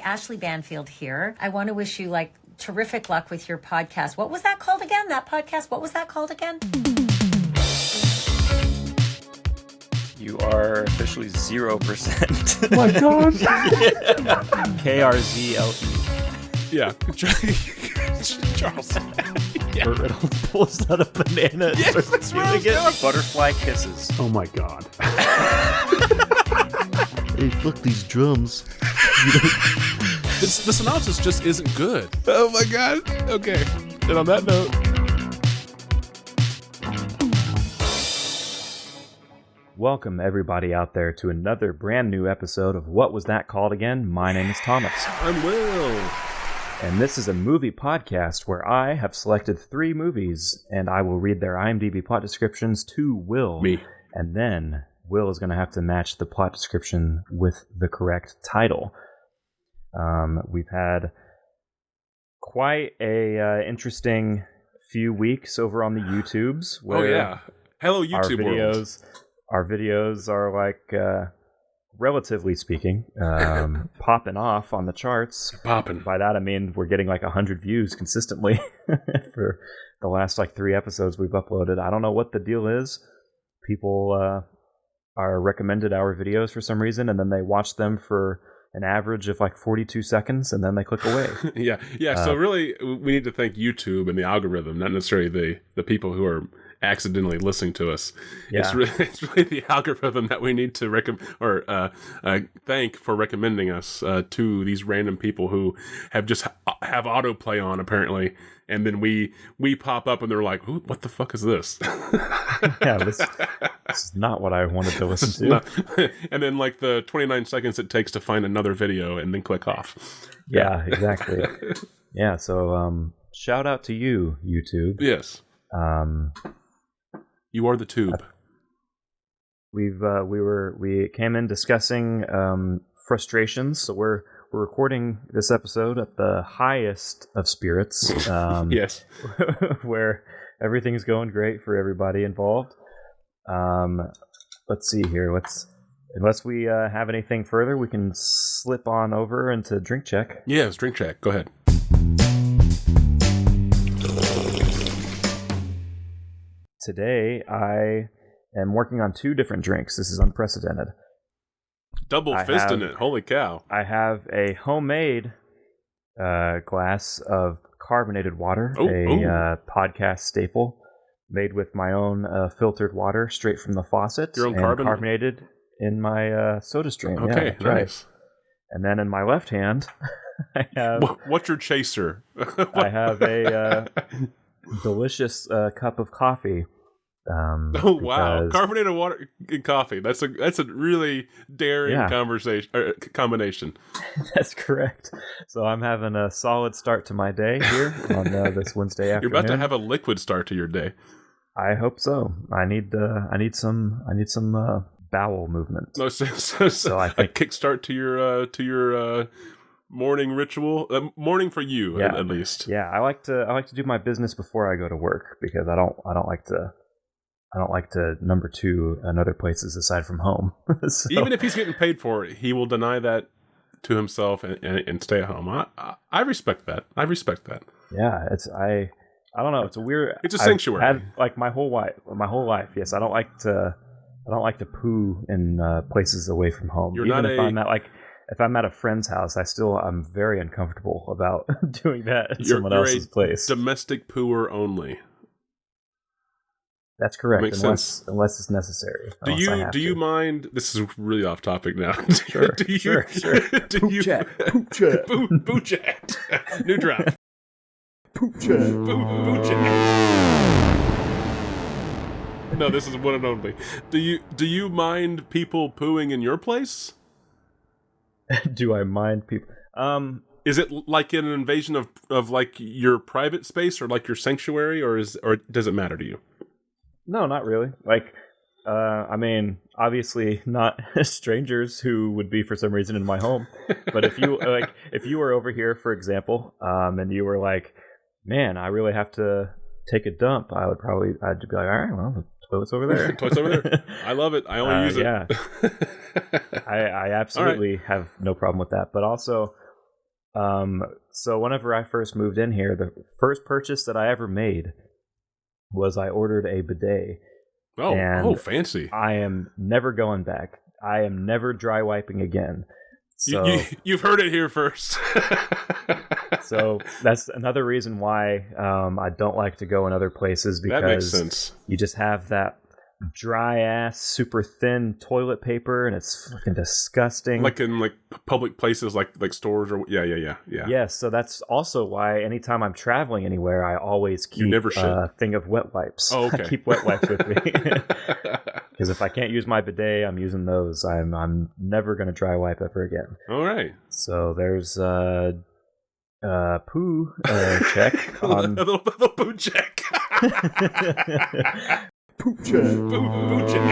Ashley Banfield here. I want to wish you terrific luck with your podcast. What was that called again? That podcast, what was that called again? You are officially 0%. Oh my God. KRZLE. Yeah. Charles. Yeah. Burt Reynolds pulls out a banana and starts feeling it. Butterfly kisses. Oh my God. Hey, fuck these drums. The synopsis just isn't good. Oh my God. Okay. And on that note. Welcome, everybody out there, to another brand new episode of What Was That Called Again? My name is Thomas. I'm Will. And this is a movie podcast where I have selected 3 movies, and I will read their IMDb plot descriptions to Will. Me. And then Will is going to have to match the plot description with the correct title. We've had quite a interesting few weeks over on the YouTubes. Where oh, yeah. Hello, YouTube world. Our videos are relatively speaking, popping off on the charts. Popping. By that I mean we're getting 100 views consistently for the last 3 episodes we've uploaded. I don't know what the deal is. People are recommended our videos for some reason, and then they watch them for an average of 42 seconds, and then they click away. Yeah. So really, we need to thank YouTube and the algorithm, not necessarily the people who are accidentally listening to us. Yeah. It's really the algorithm that we need to thank for recommending us to these random people who have autoplay on apparently, and then we pop up and they're like, what the fuck is this? Yeah, this is not what I wanted to listen to. And then the 29 seconds it takes to find another video and then click off. Yeah, exactly. Yeah, so shout out to you, YouTube. Yes. You are the tube. We came in discussing frustrations, so we're recording this episode at the highest of spirits. Yes. Where everything's going great for everybody involved. Let's see here. Unless we have anything further, we can slip on over into drink check. Yes, drink check. Go ahead. Today, I am working on 2 different drinks. This is unprecedented. Double fisting it. Holy cow. I have a homemade glass of carbonated water, podcast staple, made with my own filtered water straight from the faucet. Your own and carbonated in my soda stream. Okay, yeah, nice. Right. And then in my left hand, I have... What's your chaser? I have a... delicious cup of coffee. Wow! Carbonated water and coffee. That's a really daring combination. That's correct. So I'm having a solid start to my day here on this Wednesday afternoon. You're about to have a liquid start to your day. I hope so. I need some bowel movement. No, so I think a kickstart to your morning ritual, morning for you at least. Yeah, I like to do my business before I go to work because I don't like to number 2 in other places aside from home. So, even if he's getting paid for it, he will deny that to himself and stay at home. I respect that. Yeah, I don't know. It's a weird. It's a sanctuary. I've had, my whole life. Yes, I don't like to poo in places away from home. If I'm at a friend's house, I'm very uncomfortable about doing that in someone else's place. Domestic pooer only. That's correct. Makes sense. Unless it's necessary. Do you mind? This is really off topic now. Sure. Sure. Poo Chat. Poo Chat. New drop. Poo Chat. Poo Chat. No, this is one and only. Do you mind people pooing in your place? Do I mind people? Is it like an invasion of your private space or your sanctuary, or does it matter to you? No, not really. I mean, obviously not strangers who would be for some reason in my home. But if you were over here, for example, and you were like, man, I really have to take a dump, I'd be like, all right, well, the toilet's over there. Toilet's over there. I love it. I only use it. Yeah. I absolutely have no problem with that. But also, So whenever I first moved in here, the first purchase that I ever made was I ordered a bidet. Oh, fancy. I am never going back. I am never dry wiping again. So You've heard it here first. so that's another reason why I don't like to go in other places, because that makes sense. You just have that dry ass, super thin toilet paper, and it's fucking disgusting. Like in public places, like stores or yeah. Yes, so that's also why anytime I'm traveling anywhere, I always keep a thing of wet wipes. Oh, okay. I keep wet wipes with me. Because if I can't use my bidet, I'm using those. I'm never going to dry wipe ever again. All right. So there's poo check on the poo check. Poo Chat. Poo check.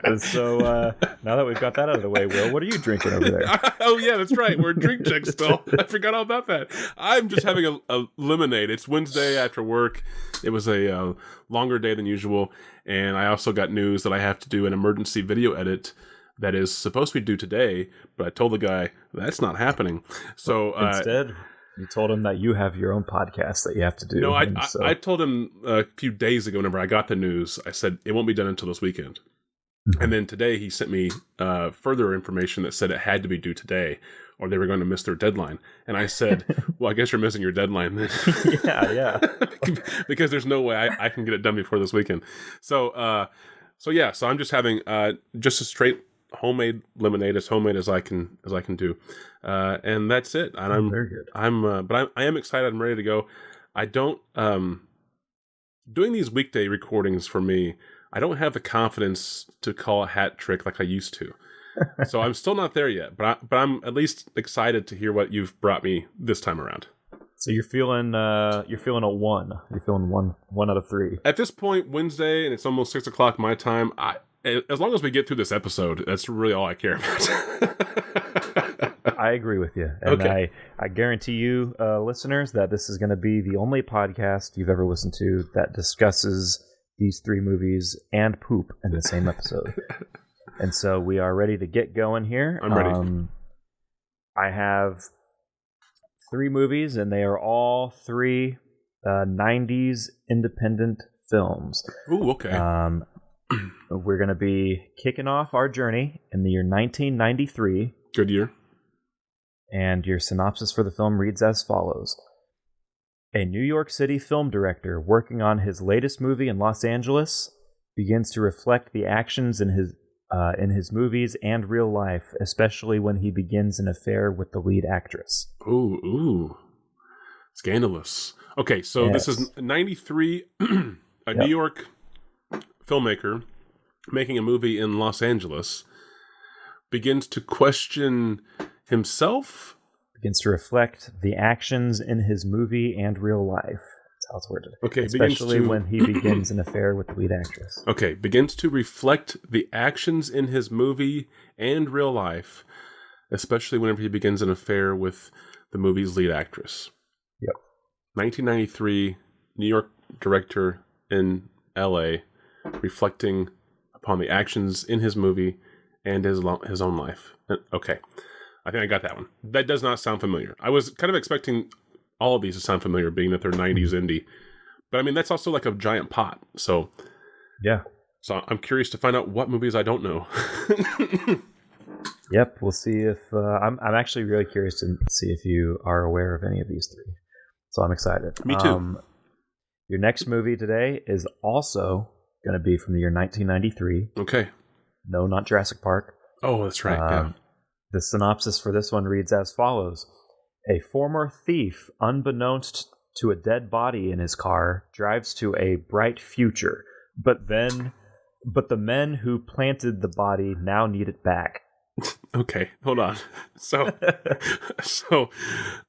And so now that we've got that out of the way, Will, what are you drinking over there? Oh yeah, that's right. We're drink check still. I forgot all about that. I'm just having a lemonade. It's Wednesday after work. It was a longer day than usual, and I also got news that I have to do an emergency video edit that is supposed to be due today, but I told the guy that's not happening. So instead, you told him that you have your own podcast that you have to do. No, I told him a few days ago whenever I got the news, I said it won't be done until this weekend. And then today he sent me further information that said it had to be due today or they were going to miss their deadline. And I said, well, I guess you're missing your deadline then. Yeah. Because there's no way I can get it done before this weekend. So I'm just having just a straight homemade lemonade, as homemade as I can do. And that's it. And I'm very good. I am excited. I'm ready to go. I don't doing these weekday recordings for me, I don't have the confidence to call a hat trick like I used to. So I'm still not there yet, but I'm at least excited to hear what you've brought me this time around. So you're feeling a 1. You're feeling one out of 3. At this point, Wednesday, and it's almost 6:00 my time. As long as we get through this episode, that's really all I care about. I agree with you. And okay. I guarantee you, listeners, that this is going to be the only podcast you've ever listened to that discusses these 3 movies and poop in the same episode. And so we are ready to get going here. I'm ready. I have 3 movies, and they are all 3 90s independent films. Ooh, okay. We're going to be kicking off our journey in the year 1993. Good year. And your synopsis for the film reads as follows. A New York City film director working on his latest movie in Los Angeles begins to reflect the actions in his movies and real life, especially when he begins an affair with the lead actress. Ooh. Scandalous. Okay, so Yes. This is 93, New York filmmaker making a movie in Los Angeles begins to question himself. Begins to reflect the actions in his movie and real life. That's how it's worded. Okay, especially when he begins an affair with the lead actress. Okay, begins to reflect the actions in his movie and real life, especially whenever he begins an affair with the movie's lead actress. Yep. 1993, New York director in L.A., reflecting upon the actions in his movie and his own life. Okay, I think I got that one. That does not sound familiar. I was kind of expecting all of these to sound familiar, being that they're 90s indie. But I mean, that's also like a giant pot. So yeah. So I'm curious to find out what movies I don't know. Yep, we'll see if I'm actually really curious to see if you are aware of any of these 3. So I'm excited. Me too. Your next movie today is also going to be from the year 1993. Okay. No, not Jurassic Park. Oh, that's right. Yeah. The synopsis for this one reads as follows. A former thief, unbeknownst to a dead body in his car, drives to a bright future, but the men who planted the body now need it back. Okay, hold on. So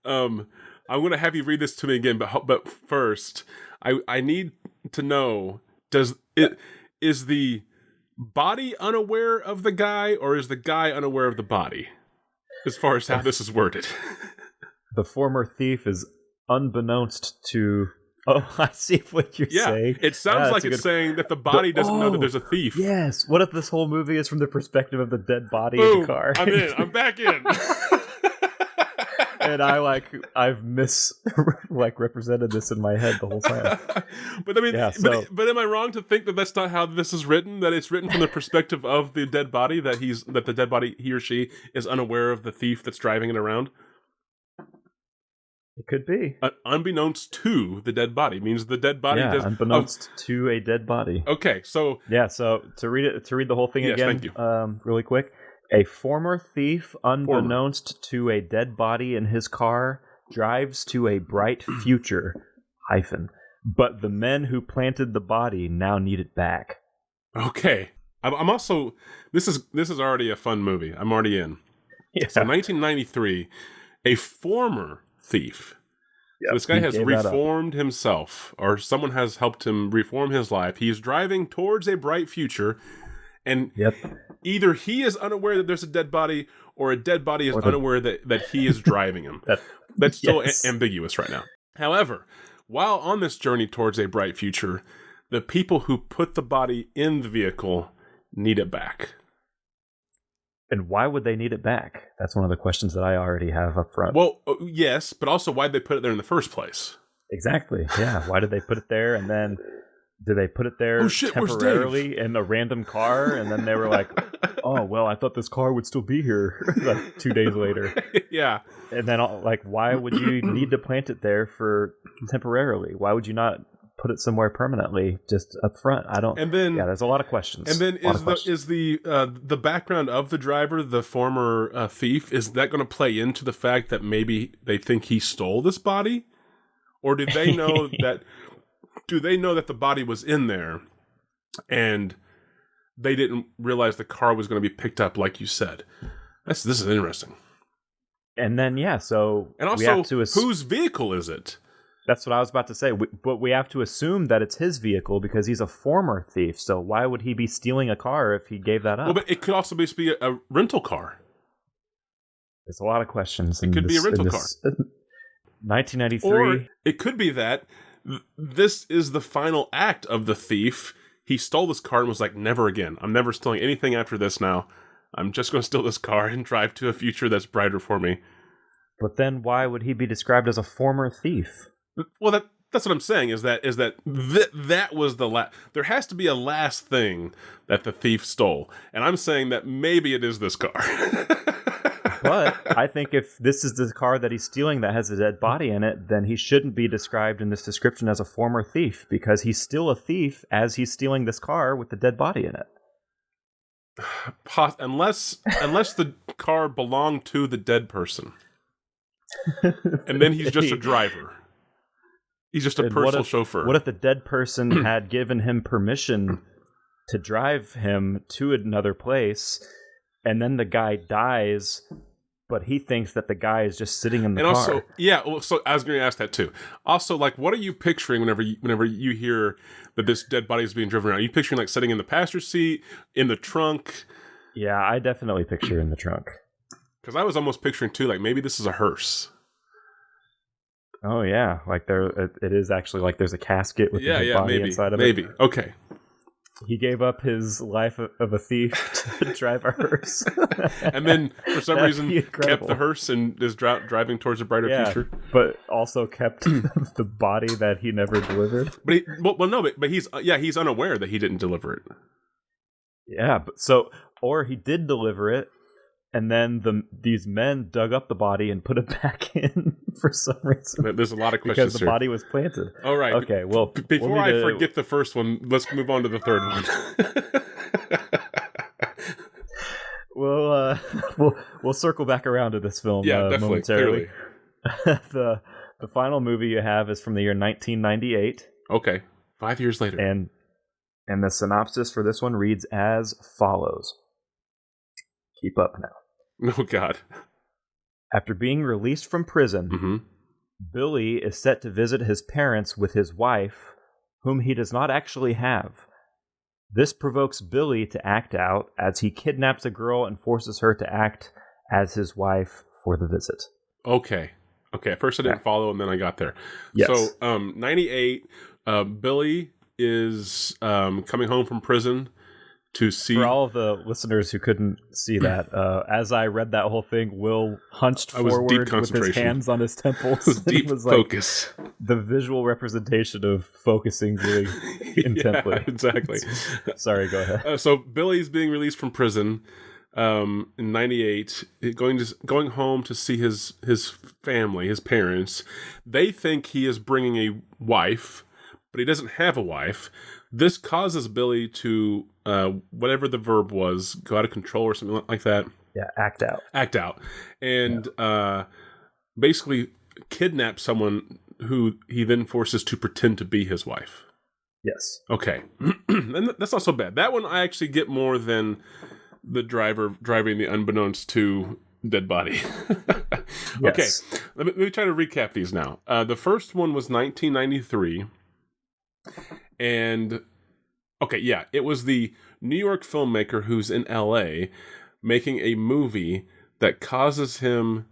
I'm going to have you read this to me again, but first, I need to know, is the body unaware of the guy, or is the guy unaware of the body, as far as how this is worded? The former thief is unbeknownst to Oh, I see what you're Yeah, saying. it sounds like it's saying that the body doesn't know that there's a thief. Yes. What if this whole movie is from the perspective of the dead body in Boom! the car? I'm in. I'm back in. And I've represented this in my head the whole time. But I mean, Yeah, so- but am I wrong to think that that's not how this is written? That it's written from the perspective of the dead body, that the dead body, he or she, is unaware of the thief that's driving it around? It could be. Unbeknownst to the dead body means the dead body does. Unbeknownst to a dead body. Okay, so Yeah. So to read the whole thing Yes, again, thank you. really quick. A former thief, unbeknownst to a dead body in his car, drives to a bright future. But the men who planted the body now need it back. okay, I'm also this is already a fun movie. I'm already in. Yeah. So 1993, a former thief. Yep, So this guy he has gave that up. reformed himself, or someone has helped him reform his life. He's driving towards a bright future, and Yep. either he is unaware that there's a dead body, or a dead body is unaware that he is driving him. That's still Yes. ambiguous right now. However, while on this journey towards a bright future, the people who put the body in the vehicle need it back. And why would they need it back? That's one of the questions that I already have up front. Well, yes, but also why'd they put it there in the first place? Exactly. Yeah. Why did they put it there? And then did they put it there Oh, shit, where's temporarily in a random car? And then they were like, oh, well, I thought this car would still be here like 2 days later. Yeah. And then, why would you need to plant it there for temporarily? Why would you not put it somewhere permanently just up front? There's a lot of questions. And then is the background of the driver, the former thief, is that going to play into the fact that maybe they think he stole this body? Or did they know that... Do they know that the body was in there and they didn't realize the car was going to be picked up like you said? This is interesting. And then, so And we have also, to whose vehicle is it? That's what I was about to say. But we have to assume that it's his vehicle because he's a former thief. So why would he be stealing a car if he gave that up? Well, but it could also be a rental car. There's a lot of questions. It could be a rental car. 1993. Or it could be that this is the final act of the thief. He stole this car and was like, never again. I'm never stealing anything after this now. I'm just going to steal this car and drive to a future that's brighter for me. But then why would he be described as a former thief? Well, that's what I'm saying, is that was the last... There has to be a last thing that the thief stole. And I'm saying that maybe it is this car. But I think if this is the car that he's stealing that has a dead body in it, then he shouldn't be described in this description as a former thief, because he's still a thief as he's stealing this car with the dead body in it. Unless the car belonged to the dead person. And then he's just a driver. He's just a personal chauffeur. What if the dead person had given him permission to drive him to another place, and then the guy dies, but he thinks that the guy is just sitting in the car? And also, so I was going to ask that too. Also, what are you picturing whenever you hear that this dead body is being driven around? Are you picturing sitting in the passenger seat, in the trunk? Yeah, I definitely picture in the trunk. Because I was almost picturing too, maybe this is a hearse. Oh yeah, it is actually there's a casket with the dead body inside of it. Maybe. Okay. He gave up his life of a thief to drive a hearse. And then, for some reason, kept incredible. the hearse and is driving towards a brighter future. But also kept the body that he never delivered. But he's unaware that he didn't deliver it. Yeah, or he did deliver it, and then these men dug up the body and put it back in for some reason. There's a lot of questions because the body was planted. All right. Okay, well... Before I forget the first one, let's move on to the third one. We'll circle back around to this film definitely, momentarily. The final movie you have is from the year 1998. Okay, 5 years later. And the synopsis for this one reads as follows. Keep up now. Oh, God. After being released from prison, Billy is set to visit his parents with his wife, whom he does not actually have. This provokes Billy to act out as he kidnaps a girl and forces her to act as his wife for the visit. Okay. Okay, at first I didn't follow, and then I got there. Yes. So, 98, Billy is coming home from prison to see... For all of the listeners who couldn't see that, as I read that whole thing, Will hunched forward deep with his concentration. hands on his temples. deep It was focus. The visual representation of focusing really intently. Yeah, exactly. Sorry, go ahead. So Billy's being released from prison in 98, going home to see his family, his parents. They think he is bringing a wife, but he doesn't have a wife. This causes Billy to, whatever the verb was, go out of control or something like that. Yeah, act out. Act out. And basically kidnap someone who he then forces to pretend to be his wife. Yes. Okay. And that's not so bad. That one I actually get more than the driver driving the unbeknownst to dead body. Okay. Yes. Let me try to recap these now. The first one was 1993. And, okay, yeah, it was the New York filmmaker who's in LA making a movie that causes him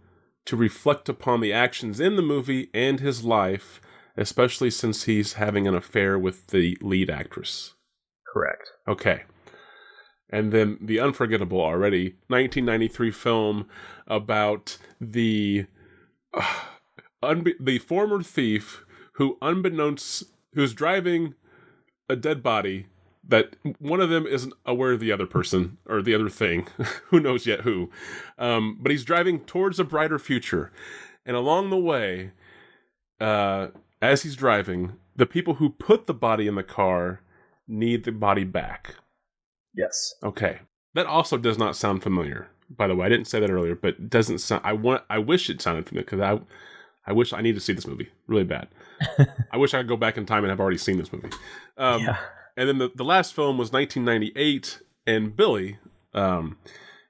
to reflect upon the actions in the movie and his life, especially since he's having an affair with the lead actress. Correct. Okay. And then the unforgettable already, 1993 film about the former thief who's driving a dead body that one of them isn't aware of the other person or the other thing. Who knows yet who? But he's driving towards a brighter future. And along the way, as he's driving, the people who put the body in the car need the body back. Yes. Okay. That also does not sound familiar. By the way, I didn't say that earlier, but it doesn't sound... I wish it sounded familiar, because I wish I need to see this movie really bad. I wish I could go back in time and have already seen this movie. Yeah. And then the last film was 1998, and Billy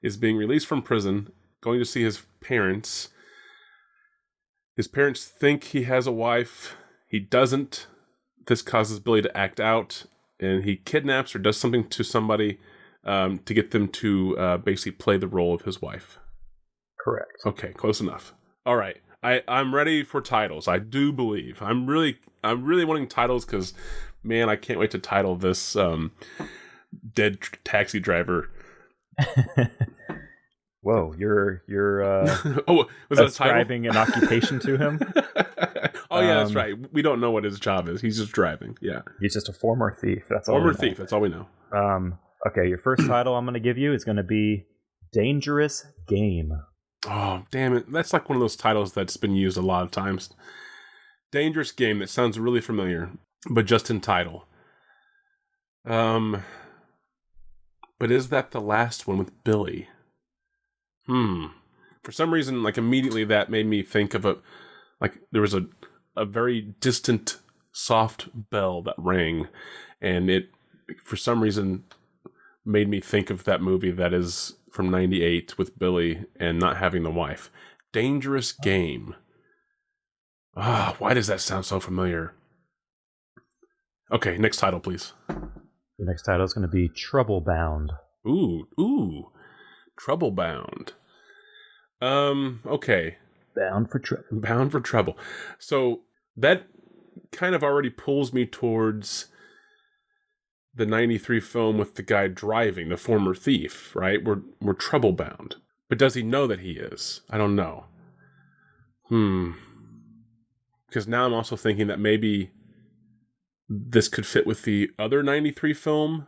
is being released from prison, going to see his parents. His parents think he has a wife. He doesn't. This causes Billy to act out, and he kidnaps or does something to somebody to get them to basically play the role of his wife. Correct. Okay, close enough. All right. I'm ready for titles. I do believe. I'm really wanting titles because, man, I can't wait to title this Dead Taxi Driver. Whoa, you're oh, was that a title? ascribing an occupation to him? Oh yeah, that's right. We don't know what his job is. He's just driving. Yeah. He's just a former thief. That's all. Former thief. That's all we know. Okay, your first title I'm going to give you is going to be Dangerous Game. Oh, damn it. That's like one of those titles that's been used a lot of times. Dangerous Game. That sounds really familiar, but just in title. But is that the last one with Billy? For some reason, like immediately that made me think of there was a very distant soft bell that rang, and it, for some reason, made me think of that movie that is from 98 with Billy and not having the wife. Dangerous Game. Why does that sound so familiar? Okay, next title, please. The next title is going to be Trouble Bound. Ooh. Trouble Bound. Okay. Bound for trouble. Bound for trouble. So that kind of already pulls me towards the 93 film with the guy driving, the former thief, right? We're trouble bound. But does he know that he is? I don't know. Because now I'm also thinking that maybe this could fit with the other 93 film,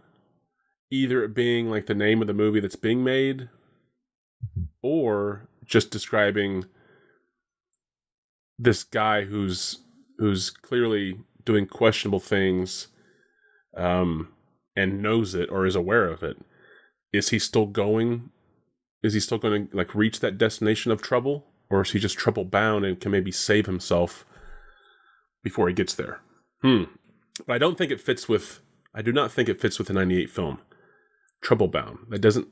either it being like the name of the movie that's being made, or just describing this guy who's clearly doing questionable things, and knows it or is aware of it. Is he still going? Is he still going to like reach that destination of trouble, or is he just trouble bound and can maybe save himself before he gets there? But I don't think it fits with. I do not think it fits with the 98 film. Trouble bound. That doesn't.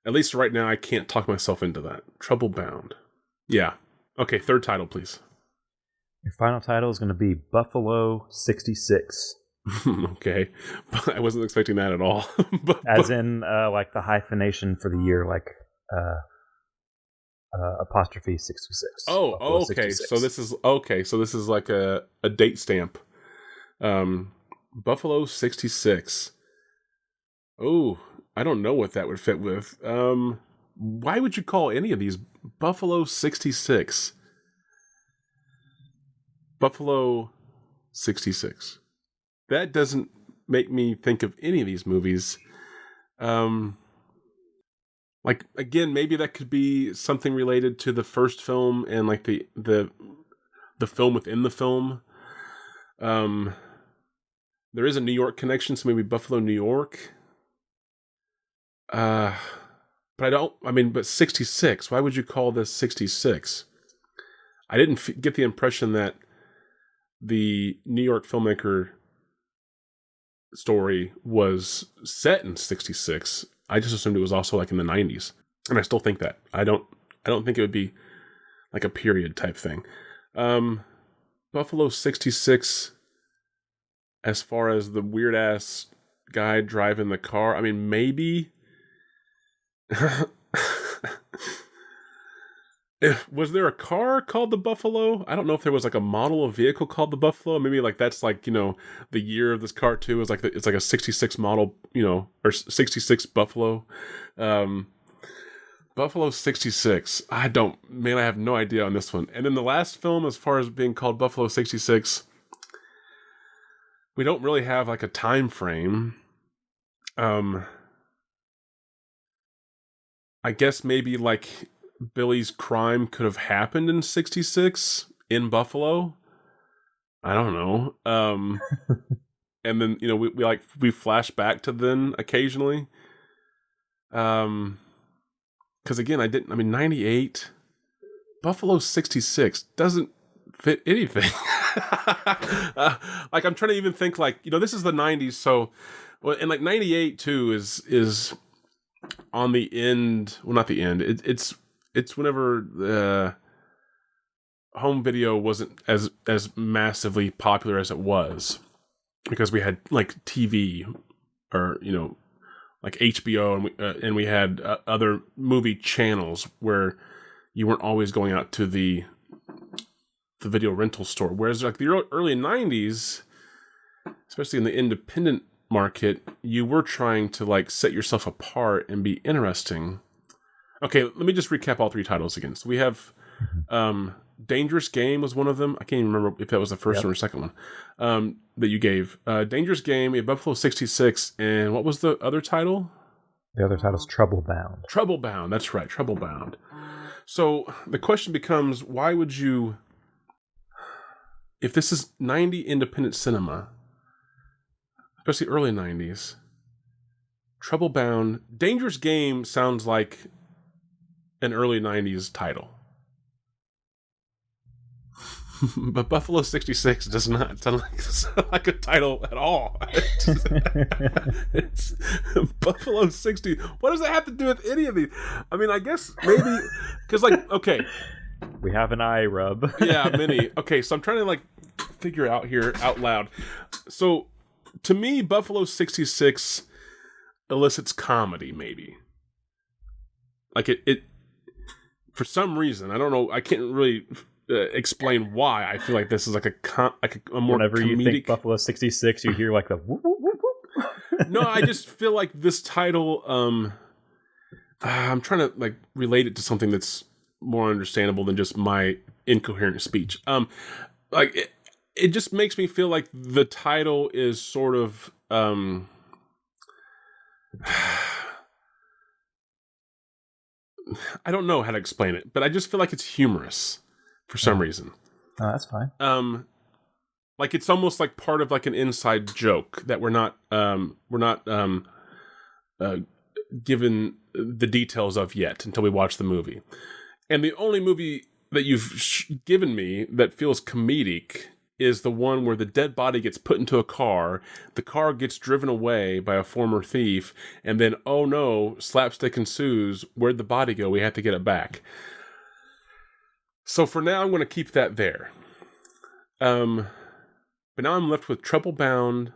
At least right now, I can't talk myself into that. Trouble bound. Yeah. Okay. Third title, please. Your final title is going to be Buffalo 66. Okay. I wasn't expecting that at all. As in, like the hyphenation for the year, like apostrophe 66. Oh, Buffalo okay. 66. So this is like a date stamp. Buffalo 66. Oh, I don't know what that would fit with. Why would you call any of these Buffalo 66? Buffalo 66. That doesn't make me think of any of these movies. Like, again, maybe that could be something related to the first film and like the film within the film. There is a New York connection, so maybe Buffalo, New York. But but 66, why would you call this 66? I didn't get the impression that the New York filmmaker story was set in 66. I just assumed it was also like in the 90s. And I still think that. I don't think it would be like a period type thing. Buffalo 66, as far as the weird ass guy driving the car, I mean, maybe was there a car called the Buffalo? I don't know if there was like a model of vehicle called the Buffalo. Maybe like that's like, you know, the year of this car too is like it's like a 66 model, you know, or 66 Buffalo. Buffalo 66. I have no idea on this one. And then the last film, as far as being called Buffalo 66, we don't really have like a time frame. I guess maybe like Billy's crime could have happened in 66 in Buffalo. I don't know. And then, you know, we flash back to then occasionally. Because again, 98, Buffalo 66 doesn't fit anything. Like, I'm trying to even think like, you know, this is the 90s. So, well, and like 98 too is on the end. Well, not the end. It's whenever the home video wasn't as massively popular as it was, because we had like TV, or, you know, like HBO, and we had other movie channels where you weren't always going out to the video rental store. Whereas like the early 90s, especially in the independent market, you were trying to like set yourself apart and be interesting. Okay, let me just recap all three titles again. So we have Dangerous Game was one of them. I can't even remember if that was the first one or second one that you gave. Dangerous Game, we have Buffalo 66, and what was the other title? The other title is Trouble Bound. Trouble Bound, that's right, Trouble Bound. So the question becomes, why would you, if this is 90 independent cinema, especially early 90s, Trouble Bound, Dangerous Game sounds like an early 90s title. But Buffalo 66 does not sound like a title at all. It's Buffalo 60. What does that have to do with any of these? I mean, I guess maybe because, like, okay, we have an eye rub. Yeah, many. Okay, so I'm trying to like figure out here out loud. So to me, Buffalo 66 elicits comedy, maybe. Like it for some reason, I don't know. I can't really explain why. I feel like this is like a more Whenever comedic. You think Buffalo 66, you hear like the whoop, whoop, whoop, whoop. No, I just feel like this title. I'm trying to like relate it to something that's more understandable than just my incoherent speech. Like it just makes me feel like the title is sort of I don't know how to explain it, but I just feel like it's humorous for some reason. Oh, that's fine. Like it's almost like part of like an inside joke that we're not given the details of yet until we watch the movie. And the only movie that you've given me that feels comedic is the one where the dead body gets put into a car, the car gets driven away by a former thief, and then, oh no, slapstick ensues. Where'd the body go? We have to get it back. So for now, I'm going to keep that there. But now I'm left with Trouble Bound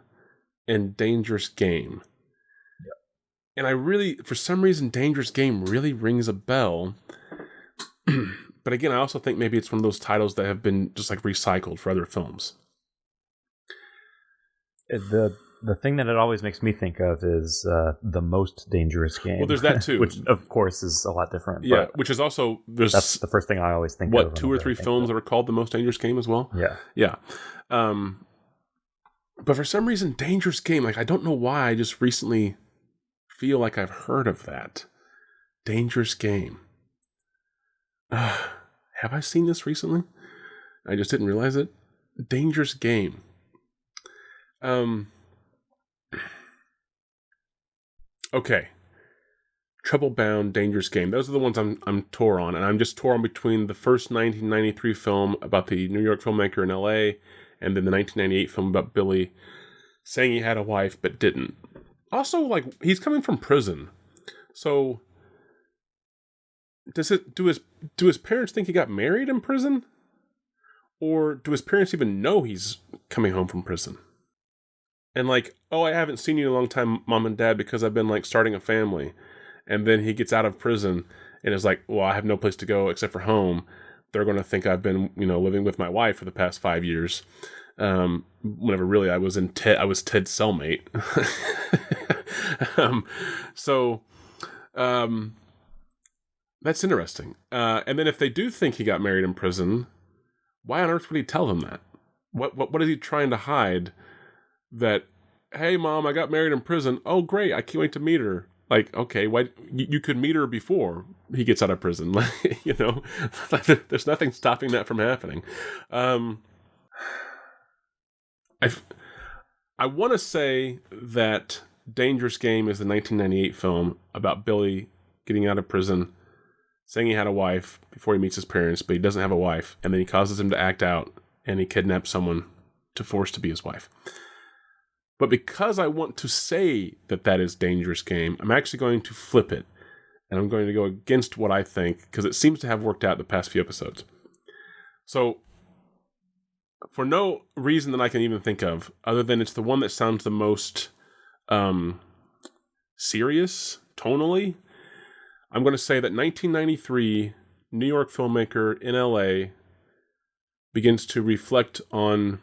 and Dangerous Game. Yep. And I really, for some reason, Dangerous Game really rings a bell. But again, I also think maybe it's one of those titles that have been just like recycled for other films. The thing that it always makes me think of is The Most Dangerous Game. Well, there's that too. Which, of course, is a lot different. Yeah, but which is also... that's the first thing I always think of. What, 2 or 3 films that are called The Most Dangerous Game as well? Yeah. Yeah. But for some reason, Dangerous Game, like, I don't know why, I just recently feel like I've heard of that. Dangerous Game. Have I seen this recently? I just didn't realize it. Dangerous Game. Okay. Trouble Bound, Dangerous Game. Those are the ones I'm tore on, and I'm just torn between the first 1993 film about the New York filmmaker in L.A. and then the 1998 film about Billy saying he had a wife but didn't. Also, like, he's coming from prison, so do his parents think he got married in prison, or do his parents even know he's coming home from prison? And like, oh, I haven't seen you in a long time, Mom and Dad, because I've been like starting a family. And then he gets out of prison and is like, well, I have no place to go except for home. They're going to think I've been, living with my wife for the past 5 years. Whenever really I was Ted's cellmate. That's interesting. And then if they do think he got married in prison, why on earth would he tell them that? What is he trying to hide? That, hey, Mom, I got married in prison. Oh, great. I can't wait to meet her. Like, okay, why you could meet her before he gets out of prison. There's nothing stopping that from happening. I want to say that Dangerous Game is the 1998 film about Billy getting out of prison, saying he had a wife before he meets his parents, but he doesn't have a wife, and then he causes him to act out, and he kidnaps someone to force to be his wife. But because I want to say that is Dangerous Game, I'm actually going to flip it. And I'm going to go against what I think, because it seems to have worked out the past few episodes. So, for no reason that I can even think of, other than it's the one that sounds the most serious, tonally, I'm going to say that 1993, New York filmmaker in LA begins to reflect on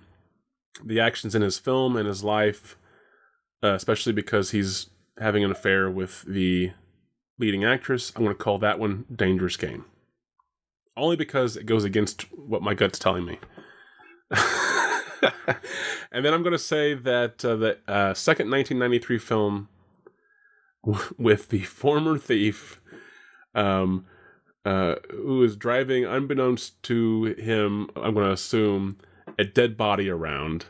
the actions in his film and his life, especially because he's having an affair with the leading actress. I'm going to call that one Dangerous Game. Only because it goes against what my gut's telling me. And then I'm going to say that the second 1993 film with the former thief who is driving, unbeknownst to him, I'm going to assume, a dead body around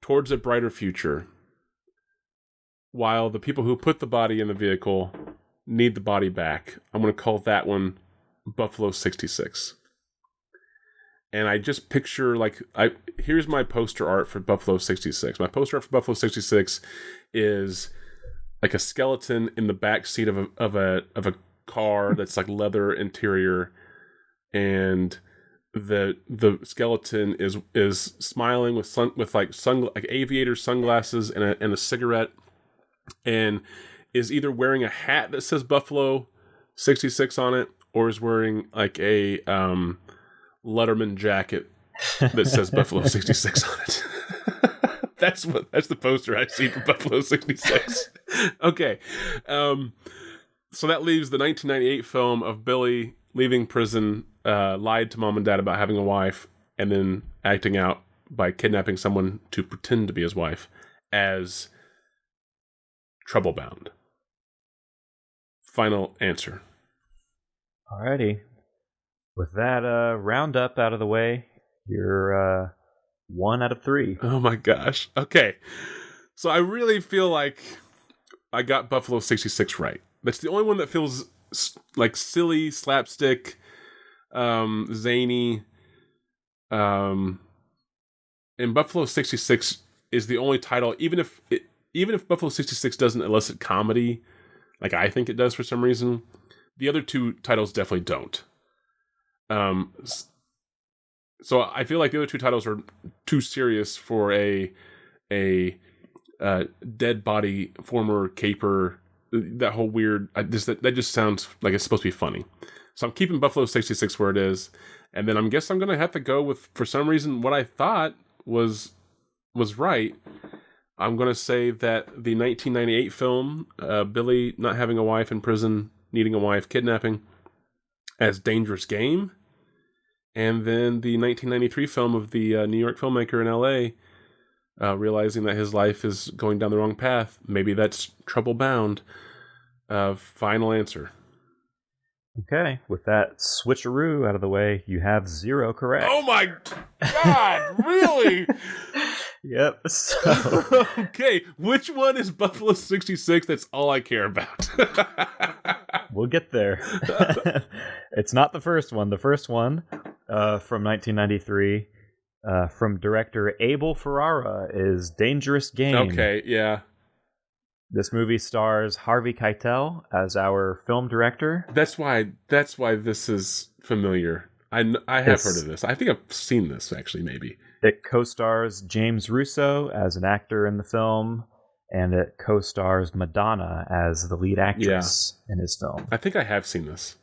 towards a brighter future, while the people who put the body in the vehicle need the body back. I'm going to call that one Buffalo 66. And I just picture, here's my poster art for Buffalo 66. My poster art for Buffalo 66 is like a skeleton in the back seat of a car that's like leather interior, and the skeleton is smiling with aviator sunglasses and a cigarette, and is either wearing a hat that says Buffalo 66 on it, or is wearing like a Letterman jacket that says Buffalo 66 on it. That's the poster I see for Buffalo 66. Okay. So that leaves the 1998 film of Billy leaving prison, lied to Mom and Dad about having a wife, and then acting out by kidnapping someone to pretend to be his wife as Trouble Bound. Final answer. Alrighty. With that roundup out of the way, you're 1 out of 3. Oh my gosh. Okay. So I really feel like I got Buffalo 66 right. That's the only one that feels like silly, slapstick, zany. And Buffalo 66 is the only title, even if Buffalo 66 doesn't elicit comedy, like I think it does for some reason, the other two titles definitely don't. So I feel like the other two titles are too serious for a dead body former caper, that whole weird. That just sounds like it's supposed to be funny. So I'm keeping Buffalo 66 where it is, and then I'm gonna have to go with, for some reason, what I thought was right. I'm gonna say that the 1998 film, Billy not having a wife in prison, needing a wife, kidnapping, as Dangerous Game, and then the 1993 film of the New York filmmaker in L.A. Realizing that his life is going down the wrong path. Maybe that's Trouble Bound. Final answer. Okay, with that switcheroo out of the way, you have 0 correct. Oh my God, really? Yep. So Okay, which one is Buffalo 66? That's all I care about. we'll get there. It's not the first one. The first one, from 1993, from director Abel Ferrara, is Dangerous Game. Okay, yeah. This movie stars Harvey Keitel as our film director. That's why this is familiar. I have heard of this. I think I've seen this, actually, maybe. It co-stars James Russo as an actor in the film, and it co-stars Madonna as the lead actress in his film. I think I have seen this.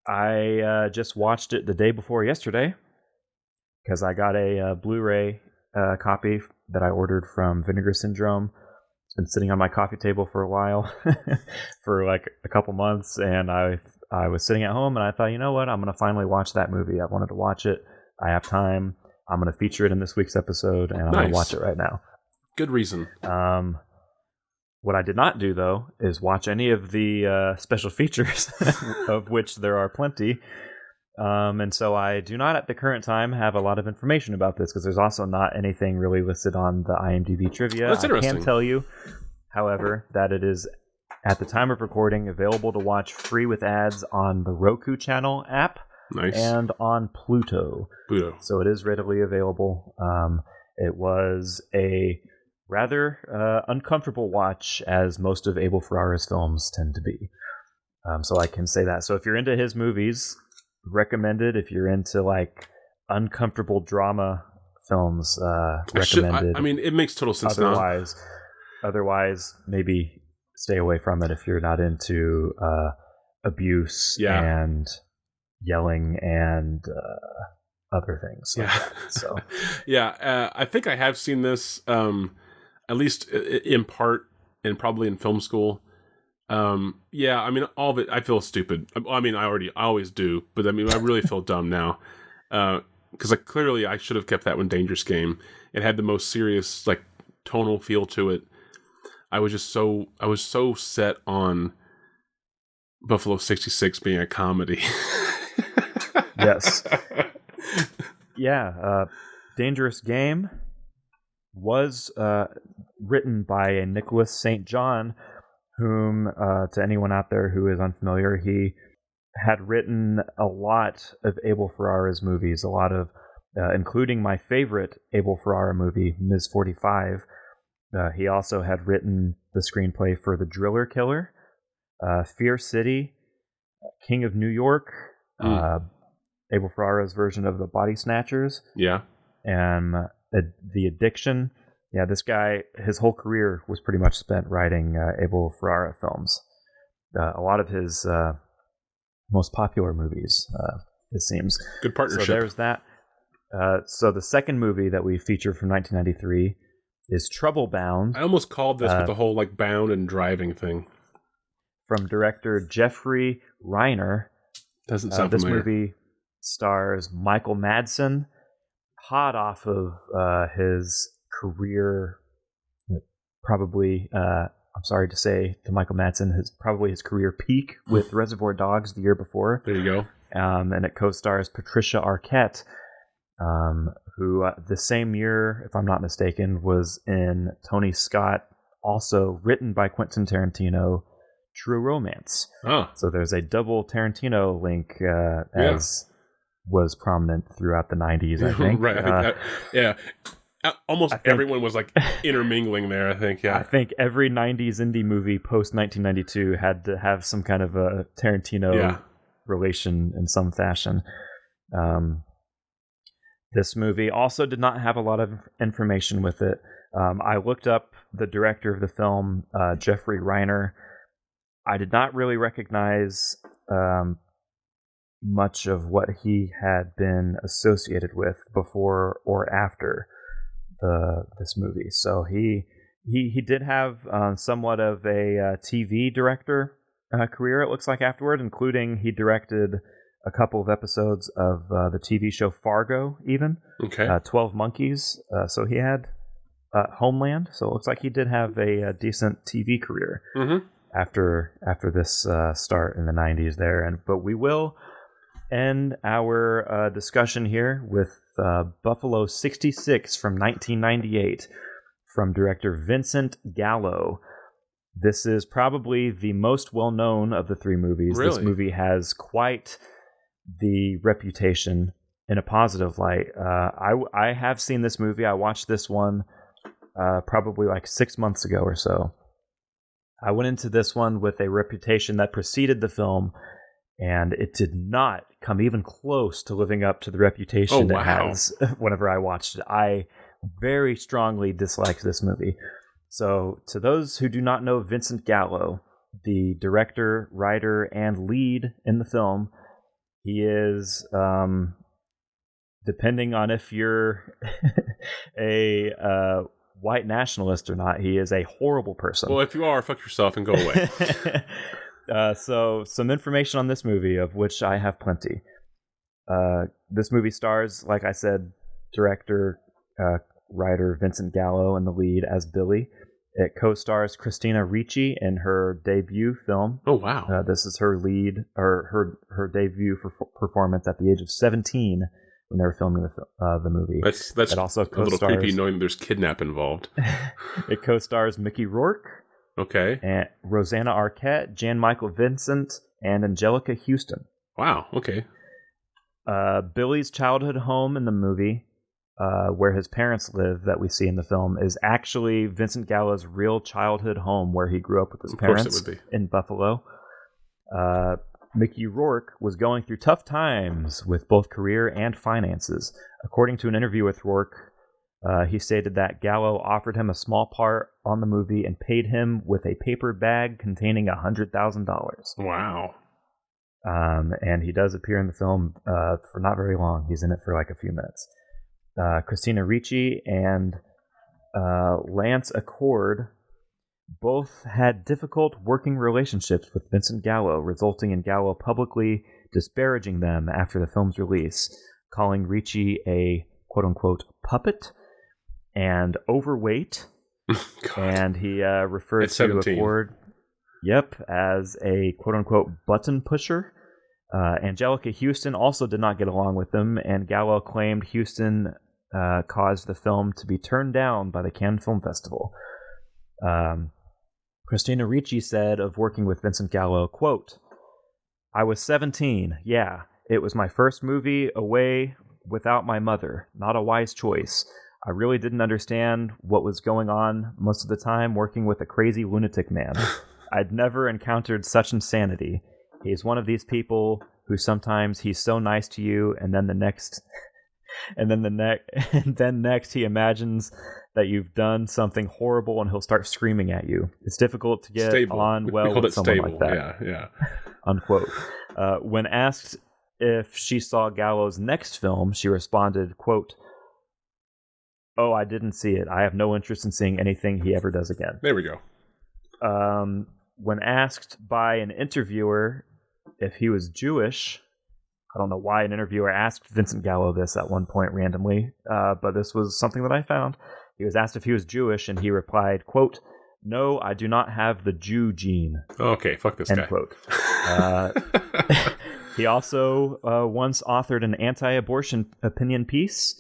I just watched it the day before yesterday because I got a Blu-ray copy that I ordered from Vinegar Syndrome. It's been sitting on my coffee table for a while, for like a couple months, and I was sitting at home and I thought, you know what, I'm going to finally watch that movie. I wanted to watch it. I have time. I'm going to feature it in this week's episode, and I'm going to watch it right now. Good reason. What I did not do, though, is watch any of the special features, of which there are plenty. And so I do not, at the current time, have a lot of information about this, because there's also not anything really listed on the IMDb trivia. That's interesting. I can tell you, however, that it is, at the time of recording, available to watch free with ads on the Roku channel app. Nice. And on Pluto. So it is readily available. It was a rather uncomfortable watch, as most of Abel Ferrara's films tend to be. So I can say that. So if you're into his movies, recommended. If you're into like uncomfortable drama films, recommended. I mean, it makes total sense. Otherwise, maybe stay away from it if you're not into abuse and yelling and other things. Like that. So I think I have seen this, at least in part, and probably in film school. I mean, all of it, I feel stupid. I mean, I always do, but I mean, I really feel dumb now. Because clearly I should have kept that one Dangerous Game. It had the most serious, like, tonal feel to it. I was so set on Buffalo 66 being a comedy. Yes. Dangerous Game was written by Nicholas St. John, whom, to anyone out there who is unfamiliar, he had written a lot of Abel Ferrara's movies, a lot of, including my favorite Abel Ferrara movie, Ms. 45. He also had written the screenplay for The Driller Killer, Fear City, King of New York, Abel Ferrara's version of The Body Snatchers. Yeah. And The Addiction. Yeah, this guy, his whole career was pretty much spent writing Abel Ferrara films. A lot of his most popular movies, it seems. Good partnership. So there's that. So the second movie that we featured from 1993 is Trouble Bound. I almost called this with the whole like bound and driving thing. From director Jeffrey Reiner. Doesn't sound this familiar. Movie stars Michael Madsen, hot off of his career. Probably, I'm sorry to say to Michael Madsen, probably his career peak with Reservoir Dogs the year before. There you go. And it co-stars Patricia Arquette, who the same year, if I'm not mistaken, was in Tony Scott, also written by Quentin Tarantino, True Romance. Oh. So there's a double Tarantino link, as was prominent throughout the 90s, I think. Right. I think almost everyone was like intermingling there, I think. Yeah. I think every 90s indie movie post 1992 had to have some kind of a Tarantino relation in some fashion. This movie also did not have a lot of information with it. I looked up the director of the film, Jeffrey Reiner, I did not really recognize much of what he had been associated with before or after this movie. So he did have somewhat of a TV director career, it looks like, afterward, including he directed a couple of episodes of the TV show Fargo, even. Okay. 12 Monkeys. So he had Homeland. So it looks like he did have a decent TV career after this start in the 90s there. But we will end our discussion here with Buffalo 66 from 1998 from director Vincent Gallo. This is probably the most well-known of the three movies. Really? This movie has quite the reputation in a positive light. I have seen this movie. I watched this one probably like 6 months ago or so. I went into this one with a reputation that preceded the film, and it did not come even close to living up to the reputation it has whenever I watched it. I very strongly disliked this movie. So, to those who do not know Vincent Gallo, the director, writer, and lead in the film, he is, depending on if you're a white nationalist or not, he is a horrible person. Well, if you are, fuck yourself and go away. So, some information on this movie, of which I have plenty. This movie stars, like I said, director, writer Vincent Gallo in the lead as Billy. It co-stars Christina Ricci in her debut film. Oh, wow. This is her lead, or her debut performance at the age of 17 when they were filming the movie. That's it also a little co-stars, creepy knowing there's kidnap involved. It co-stars Mickey Rourke, Okay. and Rosanna Arquette, Jan Michael Vincent, and Angelica Houston. Wow. Okay. Billy's childhood home in the movie, where his parents live, that we see in the film, is actually Vincent Gallo's real childhood home where he grew up with his parents. Of course it would be. In Buffalo. Mickey Rourke was going through tough times with both career and finances. According to an interview with Rourke, he stated that Gallo offered him a small part on the movie and paid him with a paper bag containing $100,000. Wow. And he does appear in the film for not very long. He's in it for like a few minutes. Christina Ricci and Lance Accord both had difficult working relationships with Vincent Gallo, resulting in Gallo publicly disparaging them after the film's release, calling Ricci a quote-unquote puppet and overweight. And he referred to Accord as a quote-unquote button pusher. Angelica Houston also did not get along with them, and Gallo claimed Houston caused the film to be turned down by the Cannes Film Festival. Christina Ricci said of working with Vincent Gallo, quote, "I was 17, yeah. It was my first movie away without my mother. Not a wise choice. I really didn't understand what was going on most of the time working with a crazy lunatic man. I'd never encountered such insanity. He's one of these people who sometimes he's so nice to you, and then next he imagines that you've done something horrible and he'll start screaming at you. It's difficult to get on well with someone like that." Yeah. Unquote. When asked if she saw Gallo's next film, she responded, quote, "Oh, I didn't see it. I have no interest in seeing anything he ever does again." There we go. When asked by an interviewer if he was Jewish, I don't know why an interviewer asked Vincent Gallo this at one point randomly, but this was something that I found. He was asked if he was Jewish, and he replied, quote, "No, I do not have the Jew gene." Okay, fuck this End guy. Quote. He also once authored an anti-abortion opinion piece.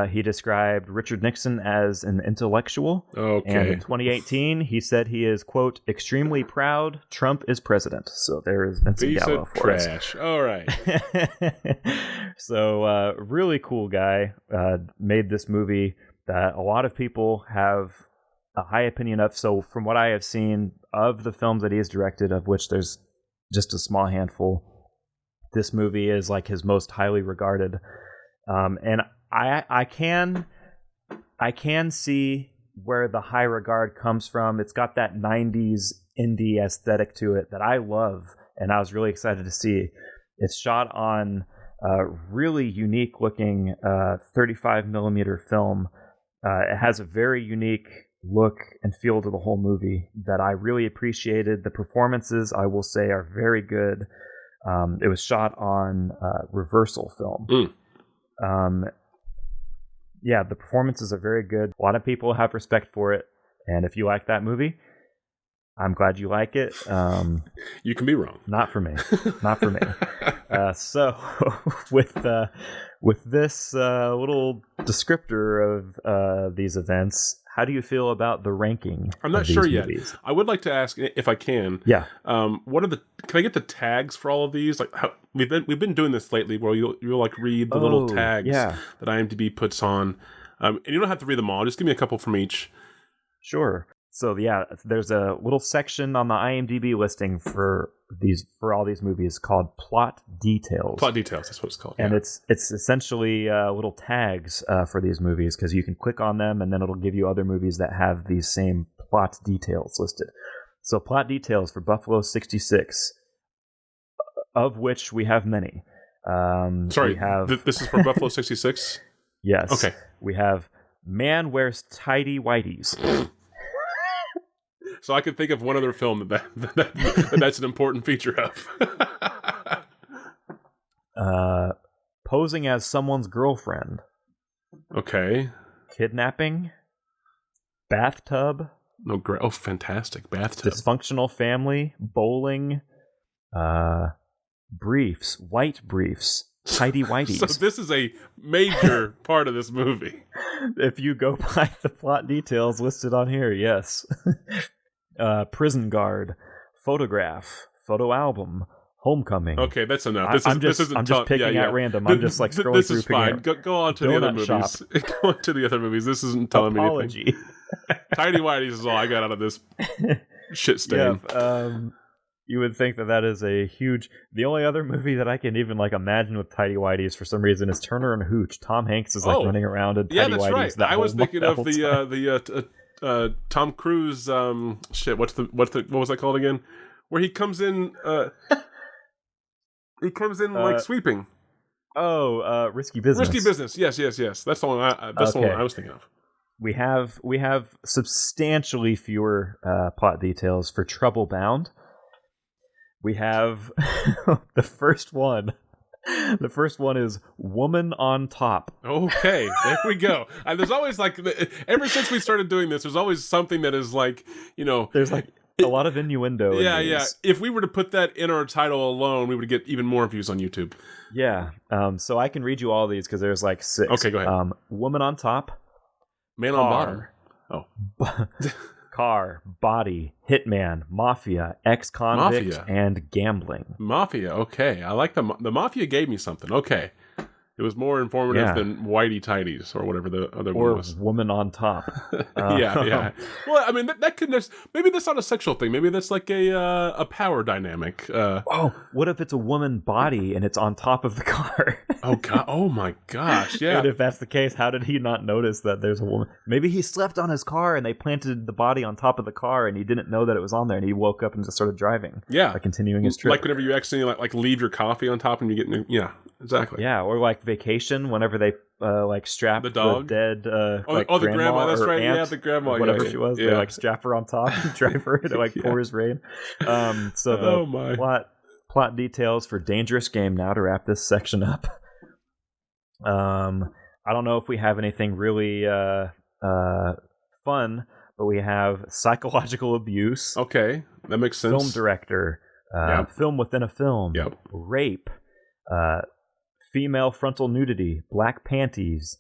He described Richard Nixon as an intellectual. Okay. And in 2018, he said he is, quote, "extremely proud Trump is president." So there is Vincent Piece Gallo of for us. trash. All right. So really cool guy. Made this movie that a lot of people have a high opinion of. So from what I have seen of the films that he has directed, of which there's just a small handful, this movie is like his most highly regarded. And I can see where the high regard comes from. It's got that 90s indie aesthetic to it that I love, and I was really excited to see. It's shot on really unique looking 35 millimeter film. It has a very unique look and feel to the whole movie that I really appreciated. The performances, I will say, are very good. It was shot on reversal film. Yeah, the performances are very good. A lot of people have respect for it, and if you like that movie, I'm glad you like it. You can be wrong. Not for me. Not for me. So, with this little descriptor of these events, how do you feel about the ranking? I'm not sure yet. Movies? I would like to ask, if I can. Yeah. What are can I get the tags for all of these? Like, we've been doing this lately, where you'll like read the little tags that IMDb puts on, and you don't have to read them all. Just give me a couple from each. Sure. So yeah, there's a little section on the IMDb listing for all these movies called plot details. Plot details, that's what it's called. And it's essentially little tags for these movies, because you can click on them and then it'll give you other movies that have these same plot details listed. So plot details for Buffalo 66, of which we have many. Sorry, this is for Buffalo 66? Yes. Okay. We have Man Wears Tighty Whities. So I can think of one other film that's an important feature of. Posing as someone's girlfriend. Okay. Kidnapping. Bathtub. Oh, fantastic. Bathtub. Dysfunctional family. Bowling. Briefs. White briefs. Tighty Whities. So this is a major part of this movie. If you go by the plot details listed on here, yes. Prison guard, photograph, photo album, homecoming. Okay, that's enough. I'm just picking at random. I'm just like scrolling this through. This is fine. Go on to the other movies. Go on to the other movies. This isn't telling me anything. Tighty Whities is all I got out of this shit stain. Yeah, you would think that is a huge. The only other movie that I can even like imagine with Tighty Whities for some reason is Turner and Hooch. Tom Hanks is like running around in Tighty Whities. Right. I was thinking of the Tom Cruise shit. What was that called again? Where he comes in like sweeping. Oh, Risky Business. Risky Business. Yes. That's the one I was thinking of. We have substantially fewer plot details for Trouble Bound. We have the first one. The first one is Woman on Top. Okay, there we go. There's always like, ever since we started doing this, there's always something that is like, there's like a lot of innuendo. Yeah. If we were to put that in our title alone, we would get even more views on YouTube. Yeah. So I can read you all these because there's like 6. Okay, go ahead. Woman on Top. Man on Bottom. Oh. Car, body, hitman, mafia, ex-convict, and gambling. Mafia, okay. I like the Mafia gave me something. Okay. It was more informative than Whitey Tighties or whatever the other one was. Or Woman on Top. Yeah. Well, I mean, that could maybe that's not a sexual thing. Maybe that's like a power dynamic. What if it's a woman body and it's on top of the car? Oh God! Oh my gosh! Yeah. And if that's the case, how did he not notice that there's a woman? Maybe he slept on his car and they planted the body on top of the car and he didn't know that it was on there and he woke up and just started driving. Yeah. By continuing his trip. Like whenever you accidentally like leave your coffee on top and you get yeah. Exactly. Yeah, or like Vacation, whenever they like strap the dog, the dead the grandma. That's right. Yeah, the grandma, whatever she was. Yeah. They like strap her on top and drive her to like pours rain. So the plot details for Dangerous Game now to wrap this section up. I don't know if we have anything really fun, but we have psychological abuse. Okay, that makes sense. Film director, film within a film, rape. Female frontal nudity, black panties,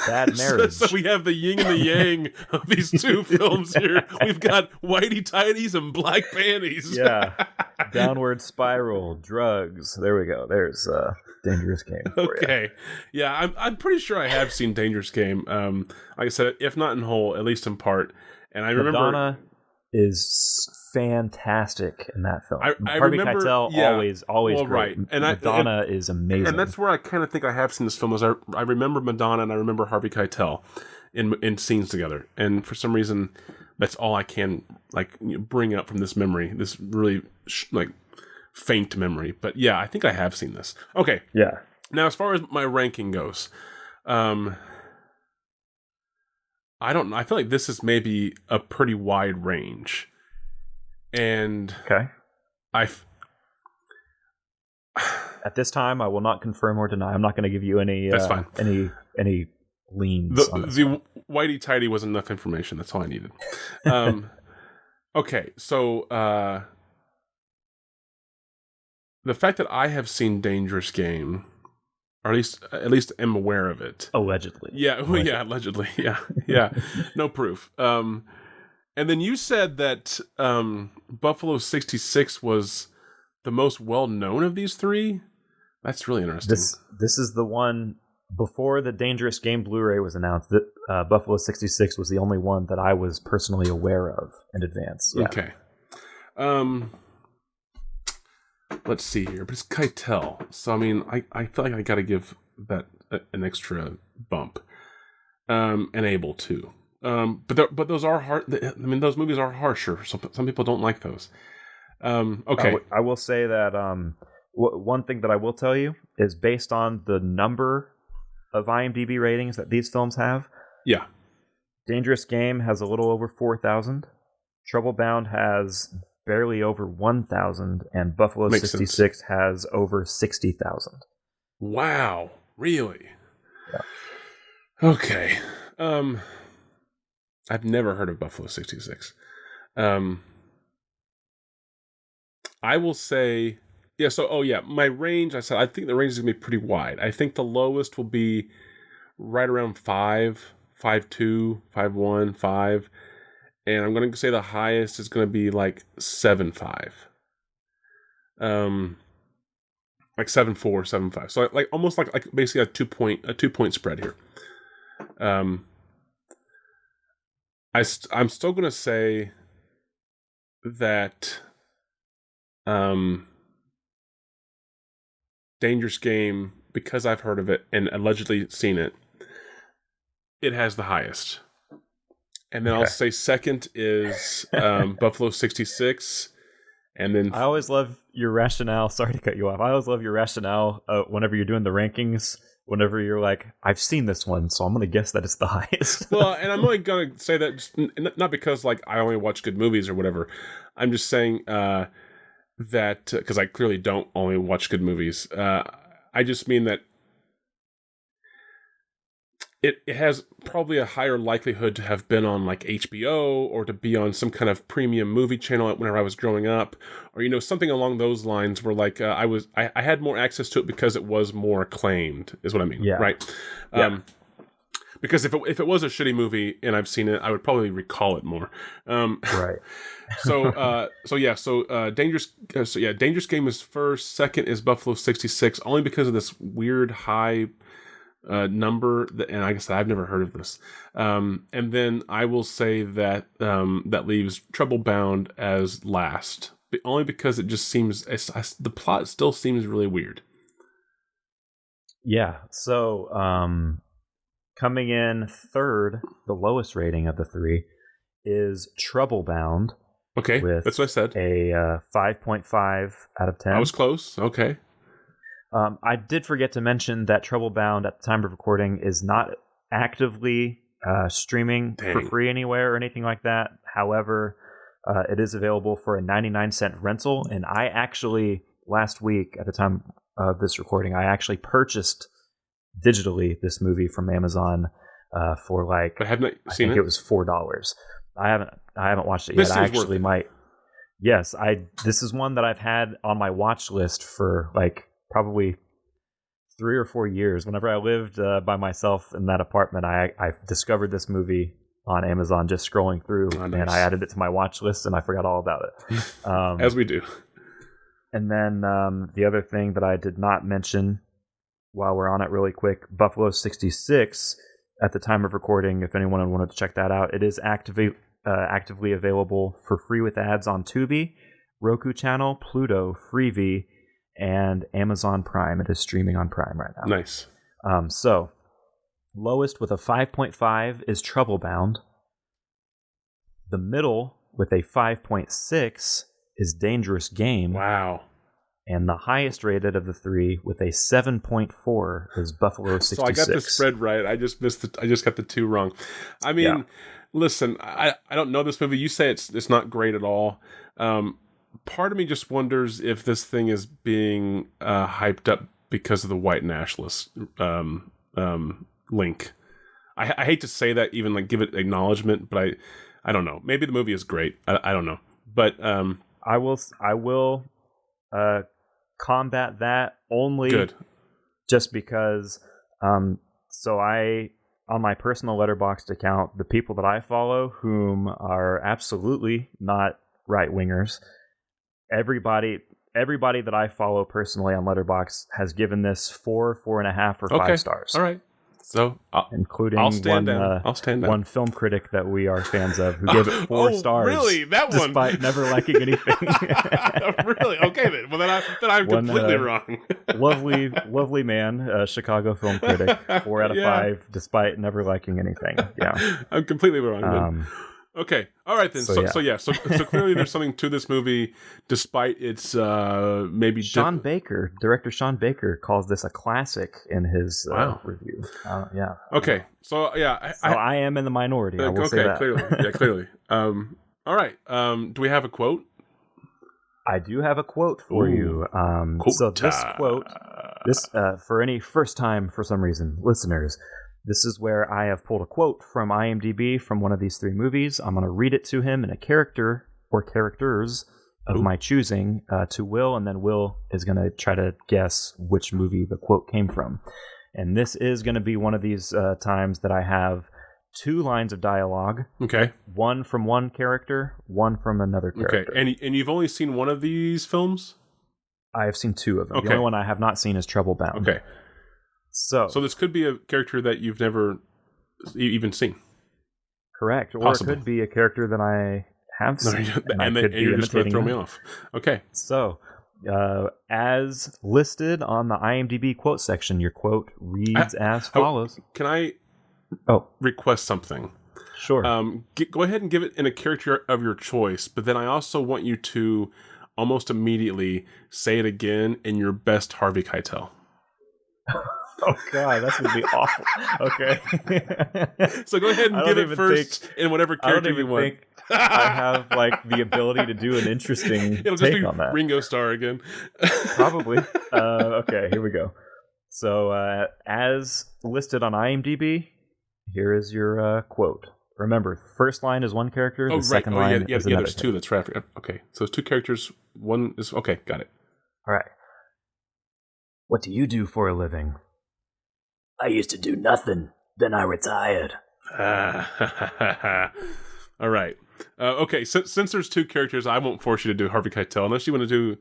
bad marriage. So we have the yin and the yang of these two films here. We've got whitey tighties and black panties. Yeah. Downward spiral, drugs. There we go. There's Dangerous Game. Okay. Yeah, I'm pretty sure I have seen Dangerous Game. Like I said, if not in whole, at least in part. And I remember Madonna is fantastic in that film. I Harvey remember, Keitel always great. Right. And Madonna is amazing. And that's where I kind of think I have seen this film. Is I remember Madonna and I remember Harvey Keitel in scenes together. And for some reason, That's all I can bring up from this memory. This really faint memory. But yeah, I think I have seen this. Okay. Yeah. Now, as far as my ranking goes, I don't know. I feel like this is maybe a pretty wide range, and Okay. I At this time, I will not confirm or deny. I'm not going to give you any. That's fine. Any leans. The Whitey Tighty was enough information. That's all I needed. Okay, so the fact that I have seen Dangerous Game, or at least am aware of it. Allegedly. Yeah. Well, yeah. Allegedly. Yeah. Yeah. No proof. And then you said that Buffalo 66 was the most well known of these three. That's really interesting. This is the one before the Dangerous Game Blu-ray was announced. That Buffalo 66 was the only one that I was personally aware of in advance. Yeah. Okay. Let's see here, but it's Keitel, so I mean, I feel like I got to give that an extra bump, and Able too. But those are hard. I mean, those movies are harsher. Some people don't like those. Okay. I will say that one thing that I will tell you is based on the number of IMDb ratings that these films have. Yeah. Dangerous Game has a little over 4,000. Trouble Bound has barely over 1,000, and Buffalo 66 has over 60,000. Wow. Really? Yeah. Okay. I've never heard of Buffalo 66. I will say, yeah, so, my range, I think the range is going to be pretty wide. I think the lowest will be right around 5, 5.2, 5.1, 5. And I'm going to say the highest is going to be like 7.5. Like 7.4, 7.5. So like almost like basically a 2-point spread here. I'm still going to say that Dangerous Game, because I've heard of it and allegedly seen it, it has the highest. And then I'll say second is Buffalo 66. And then I always love your rationale. Sorry to cut you off. I always love your rationale whenever you're doing the rankings. Whenever you're like, I've seen this one, so I'm going to guess that it's the highest. Well, and I'm only going to say that just, not because like I only watch good movies or whatever. I'm just saying that because I clearly don't only watch good movies. I just mean that it has probably a higher likelihood to have been on like HBO or to be on some kind of premium movie channel whenever I was growing up, or something along those lines where like I had more access to it because it was more acclaimed, is what I mean. Yeah. Right. Yeah. Because if it was a shitty movie and I've seen it, I would probably recall it more. Right. Dangerous Game is first. Second is Buffalo 66, only because of this weird high number, and I guess I've never heard of this. And then I will say that that leaves Trouble Bound as last, but only because it just seems the plot still seems really weird. Yeah. So coming in third, the lowest rating of the three is Trouble Bound. Okay, that's what I said. A 5.5 out of 10. I was close. Okay. I did forget to mention that Trouble Bound at the time of recording is not actively streaming for free anywhere or anything like that. However, it is available for a 99-cent rental. And I actually, last week at the time of this recording, I actually purchased digitally this movie from Amazon for like, I have not seen it. It was $4. I haven't watched it yet. I actually might. Yes, this is one that I've had on my watch list for like probably 3 or 4 years. Whenever I lived by myself in that apartment, I discovered this movie on Amazon just scrolling through, and I added it to my watch list, and I forgot all about it. As we do. And then the other thing that I did not mention while we're on it really quick, Buffalo 66, at the time of recording, if anyone wanted to check that out, it is actively available for free with ads on Tubi, Roku Channel, Pluto, Freevee, and Amazon Prime. It is streaming on Prime right now. Nice. So, lowest with a 5.5 is Trouble Bound. The middle with a 5.6 is Dangerous Game. Wow. And the highest rated of the three with a 7.4 is Buffalo 66. So I got the spread right. I just got the two wrong. I mean, listen, I don't know this movie. You say it's not great at all. Part of me just wonders if this thing is being hyped up because of the white nationalist link. I hate to say that, even like give it acknowledgement, but I don't know. Maybe the movie is great. I don't know, but I will combat that only just because. So on my personal Letterboxd account, the people that I follow, whom are absolutely not right wingers, everybody that I follow personally on Letterboxd has given this 4, 4.5, or 5 stars. All right. So, including I'll stand down. One film critic that we are fans of who gave it 4 stars. Really? That one? Despite never liking anything. Really? Okay, then. Well, then I'm completely wrong. lovely man, Chicago film critic, 4 out of 5, despite never liking anything. Yeah, I'm completely wrong. Okay. All right then. So clearly there's something to this movie, despite its maybe director Sean Baker calls this a classic in his review. Yeah. Okay. So I am in the minority. I will say that. Clearly. All right. Do we have a quote? I do have a quote for you. So this quote, for any first time for some reason listeners. This is where I have pulled a quote from IMDb from one of these 3 movies. I'm going to read it to him in a character or characters of my choosing to Will, and then Will is going to try to guess which movie the quote came from. And this is going to be one of these times that I have 2 lines of dialogue. Okay. One from one character, one from another character. Okay. And you've only seen one of these films? I have seen 2 of them. Okay. The only one I have not seen is Trouble Bound. Okay. So this could be a character that you've never even seen. Correct. Or Possibly. it could be a character that I have seen. and you're just going to throw me off. Okay. So, as listed on the IMDb quote section, your quote reads as follows. Can I request something? Sure. Go ahead and give it in a character of your choice, but then I also want you to almost immediately say it again in your best Harvey Keitel. Oh God, that's gonna be awful. Okay. So go ahead and give it first in whatever character you want. I have like the ability to do an interesting It'll just be on that. Ringo Starr again. Probably. Okay, here we go. So as listed on IMDb, here is your quote. Remember, first line is one character. The second line is another. There's 2. That's right. Okay, so it's 2 characters. One is okay. Got it. All right. What do you do for a living? I used to do nothing. Then I retired. All right. Okay, since there's 2 characters, I won't force you to do Harvey Keitel unless you want to do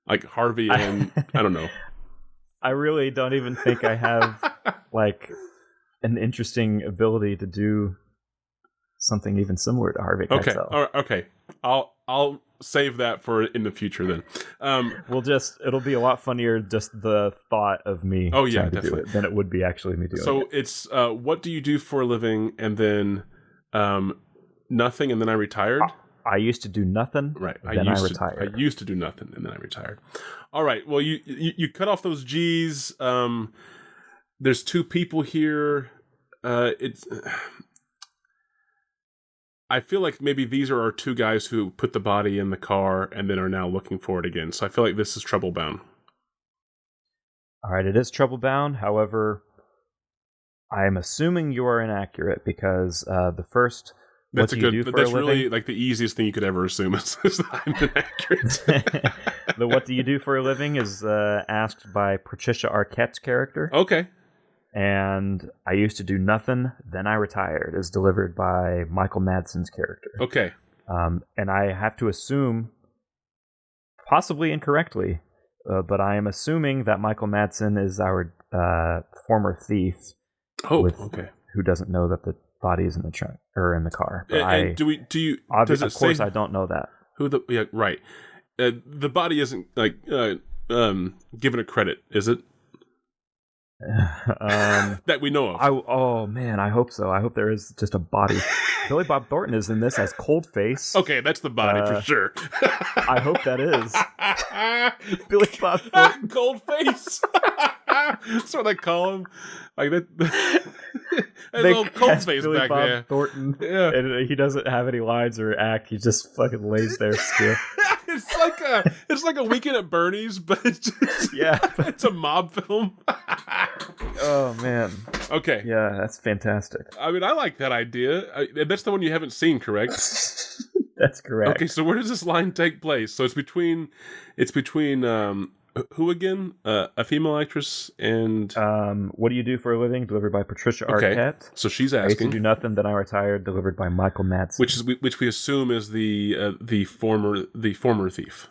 like Harvey and I don't know. I really don't even think I have like an interesting ability to do something even similar to Harvey Keitel. Okay. I'll save that for in the future then. It'll be a lot funnier just the thought of me trying to do it than it would be actually me doing it. So it's what do you do for a living, and then nothing, and then I retired? I used to do nothing, right. Then I retired. I used to do nothing, and then I retired. All right, well you cut off those G's. There's 2 people here. I feel like maybe these are our 2 guys who put the body in the car and then are now looking for it again. So I feel like this is Trouble Bound. All right, it is Trouble Bound. However, I am assuming you are inaccurate because the first. That's really like the easiest thing you could ever assume is that I'm inaccurate. The what do you do for a living is asked by Patricia Arquette's character. Okay. And I used to do nothing, then I retired is delivered by Michael Madsen's character. Okay. And I have to assume, possibly incorrectly, but I am assuming that Michael Madsen is our former thief. Oh, okay. Who doesn't know that the body is in the trunk or in the car? But of course, I don't know that. Right. The body isn't like given a credit, is it? That we know of. Oh man, I hope so. I hope there is just a body. Billy Bob Thornton is in this as Coldface. Okay, that's the body for sure. I hope that is. Billy Bob Thornton. Cold face. That's what they call him. Like that. A little cold cast face Billy back Bob there. Thornton. Yeah. And he doesn't have any lines or act. He just fucking lays there stiff. It's like a Weekend at Bernie's, but it's just, it's a mob film. Oh man. Okay. Yeah, that's fantastic. I mean, I like that idea. That's the one you haven't seen, correct? That's correct. Okay, so where does this line take place? So it's between who again? A female actress and What Do You Do for a Living? Delivered by Patricia okay. Arquette. So she's I Used to asking. Do Nothing, Then I Retired. Delivered by Michael Madsen. Which we assume is the former thief.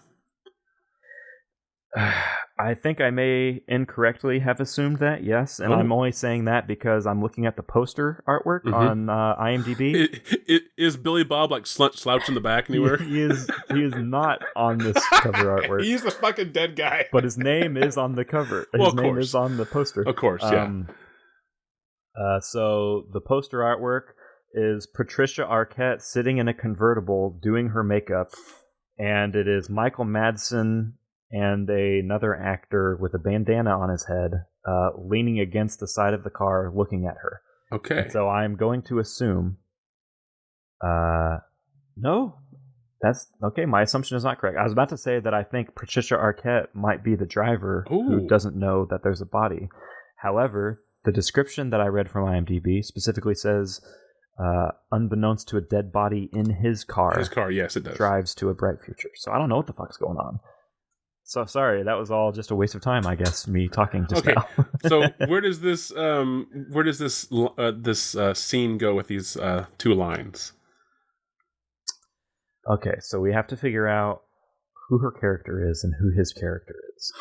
I think I may incorrectly have assumed that, yes. And I'm only saying that because I'm looking at the poster artwork on IMDb. Is Billy Bob like slouched in the back anywhere? He is not on this cover artwork. He's the fucking dead guy. But his name is on the cover. Well, His name is on the poster. Of course, yeah. So the poster artwork is Patricia Arquette sitting in a convertible doing her makeup, and it is Michael Madsen and another actor with a bandana on his head leaning against the side of the car looking at her. Okay. And so I'm going to assume... no, that's... Okay, my assumption is not correct. I was about to say that I think Patricia Arquette might be the driver who doesn't know that there's a body. However, the description that I read from IMDb specifically says, unbeknownst to a dead body in his car... His car, yes, it does. ...drives to a bright future. So I don't know what the fuck's going on. So sorry, that was all just a waste of time, I guess, me talking just now. So where does this scene go with these two lines? Okay, so we have to figure out who her character is and who his character is.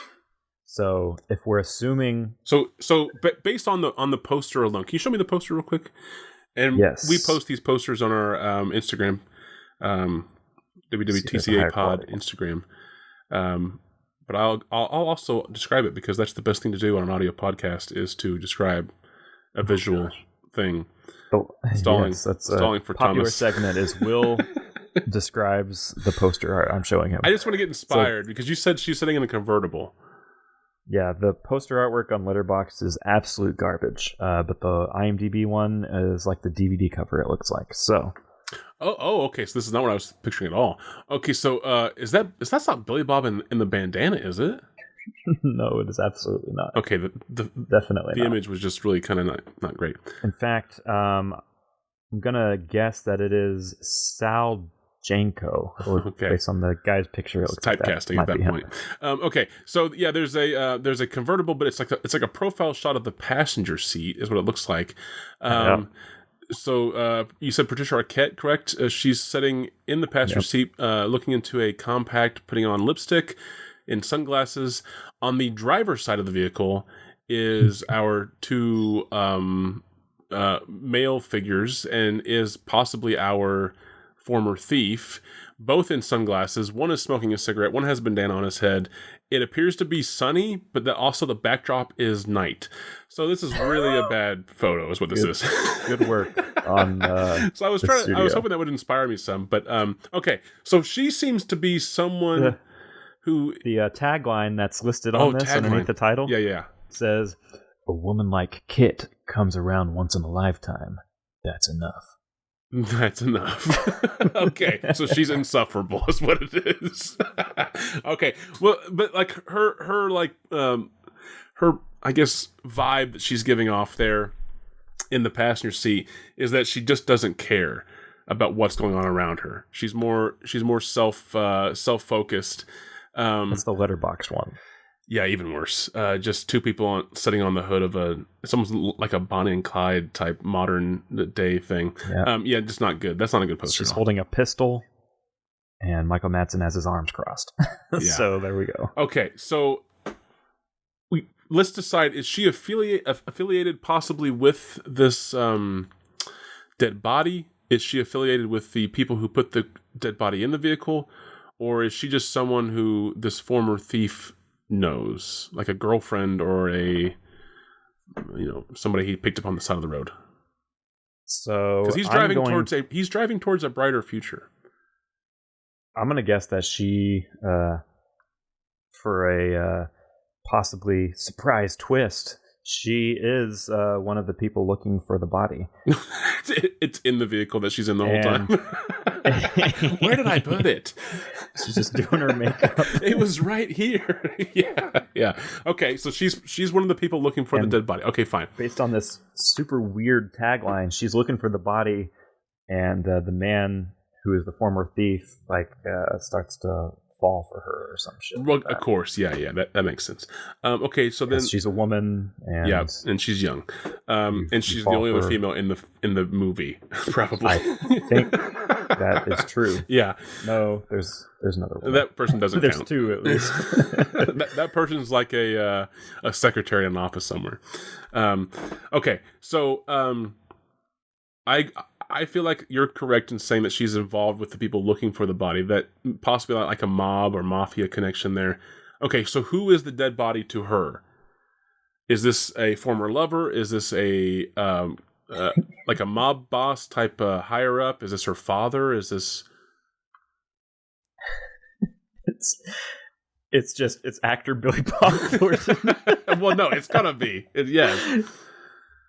So if we're assuming, but based on the poster alone, can you show me the poster real quick? And yes, we post these posters on our Instagram, WWTCA Pod Instagram. But I'll also describe it because that's the best thing to do on an audio podcast is to describe a visual thing. Stalling for popular Thomas. Segment is Will describes the poster art I'm showing him. I just want to get inspired because you said she's sitting in a convertible. Yeah, the poster artwork on Letterboxd is absolute garbage, but the IMDb one is like the DVD cover. It looks like so. Oh, okay. So this is not what I was picturing at all. Okay, so is that's not Billy Bob in the bandana, is it? No, it is absolutely not. Okay, definitely the not. image was just really kind of not great. In fact, I'm gonna guess that it is Sal Janko. Okay, based on the guy's picture, it looks typecasting like at that point. Okay, so yeah, there's a convertible, but it's like a profile shot of the passenger seat, is what it looks like. So you said Patricia Arquette, correct? She's sitting in the passenger seat, looking into a compact, putting on lipstick and sunglasses. On the driver's side of the vehicle is our two male figures, and is possibly our former thief, both in sunglasses. One is smoking a cigarette, one has a bandana on his head. It appears to be sunny, but also the backdrop is night. So this is really a bad photo, is what this is. Good work on. So I was hoping that would inspire me some, but okay. So she seems to be someone who the tagline that's listed on this underneath the title. Yeah, says, "A woman like Kit comes around once in a lifetime. That's enough." That's enough. Okay, so she's insufferable is what it is. Okay, well, but like her I guess vibe that she's giving off there in the passenger seat is that she just doesn't care about what's going on around her. She's more self-focused. That's the Letterboxd one. Yeah, even worse. Just two people sitting on the hood of it's almost like a Bonnie and Clyde type modern day thing. Yeah, just not good. That's not a good poster. She's holding a pistol, and Michael Madsen has his arms crossed. So there we go. Okay, so let's decide: is she affiliated possibly with this dead body? Is she affiliated with the people who put the dead body in the vehicle, or is she just someone who this former thief knows, like a girlfriend or somebody he picked up on the side of the road? So because he's driving towards a brighter future. I'm gonna guess that she, for a possibly surprise twist, she is one of the people looking for the body. It's in the vehicle that she's in the whole And- time. Where did I put it? She's just doing her makeup. It was right here. Yeah. Okay, so she's one of the people looking for the dead body. Okay, fine. Based on this super weird tagline, she's looking for the body, and the man who is the former thief starts to fall for her or some shit. Well, like that. of course, yeah, that makes sense. Okay, so then She's a woman, and and she's young, and she's the fall only other for- female in the movie, probably. I think that is true. Yeah, No, there's another one. that person doesn't There's count. two at least. that person's like a secretary in an office somewhere. Okay, so I feel like you're correct in saying that she's involved with the people looking for the body. That possibly like a mob or mafia connection there. Okay, so who is the dead body to her? Is this a former lover? Is this a like a mob boss type higher up? Is this her father? Is this? It's actor Billy Bob Thornton. Well, no, it's gotta be. Yes.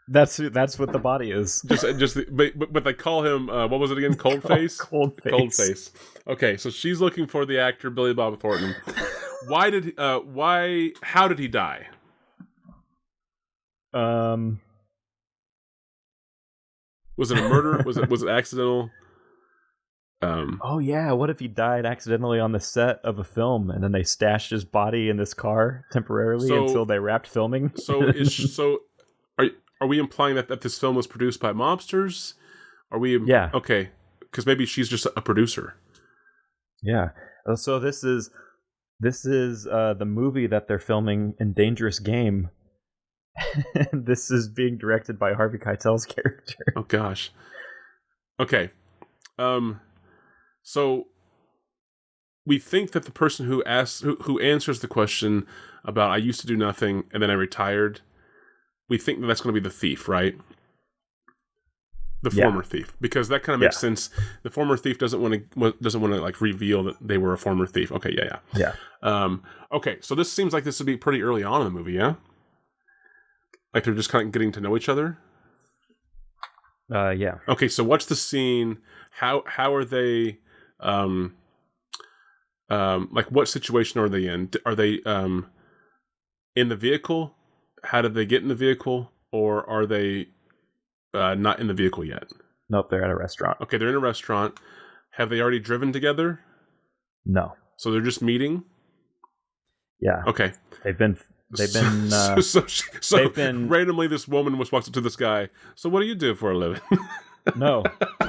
That's what the body is. But they call him what was it again? Cold face. Cold face. Cold face. Okay, so she's looking for the actor Billy Bob Thornton. How did he die? Was it a murder? was it accidental? Oh yeah, what if he died accidentally on the set of a film and then they stashed his body in this car temporarily until they wrapped filming? Are we implying that this film was produced by mobsters? Are we? Yeah. Okay, because maybe she's just a producer. Yeah. So this is the movie that they're filming in Dangerous Game. This is being directed by Harvey Keitel's character. Oh gosh. Okay. So we think that the person who answers the question about I used to do nothing and then I retired, we think that that's going to be the thief, right? The former thief, because that kind of makes sense. The former thief doesn't want to like reveal that they were a former thief. Okay, yeah. Okay, so this seems like this would be pretty early on in the movie, yeah. Like they're just kind of getting to know each other. Yeah. Okay, so what's the scene? How are they? Like what situation are they in? Are they in the vehicle? How did they get in the vehicle? Or are they not in the vehicle yet? Nope, they're at a restaurant. Okay, they're in a restaurant. Have they already driven together? No. So they're just meeting? Yeah. Okay. They've been So they've been randomly this woman walks up to this guy. So what do you do for a living? No.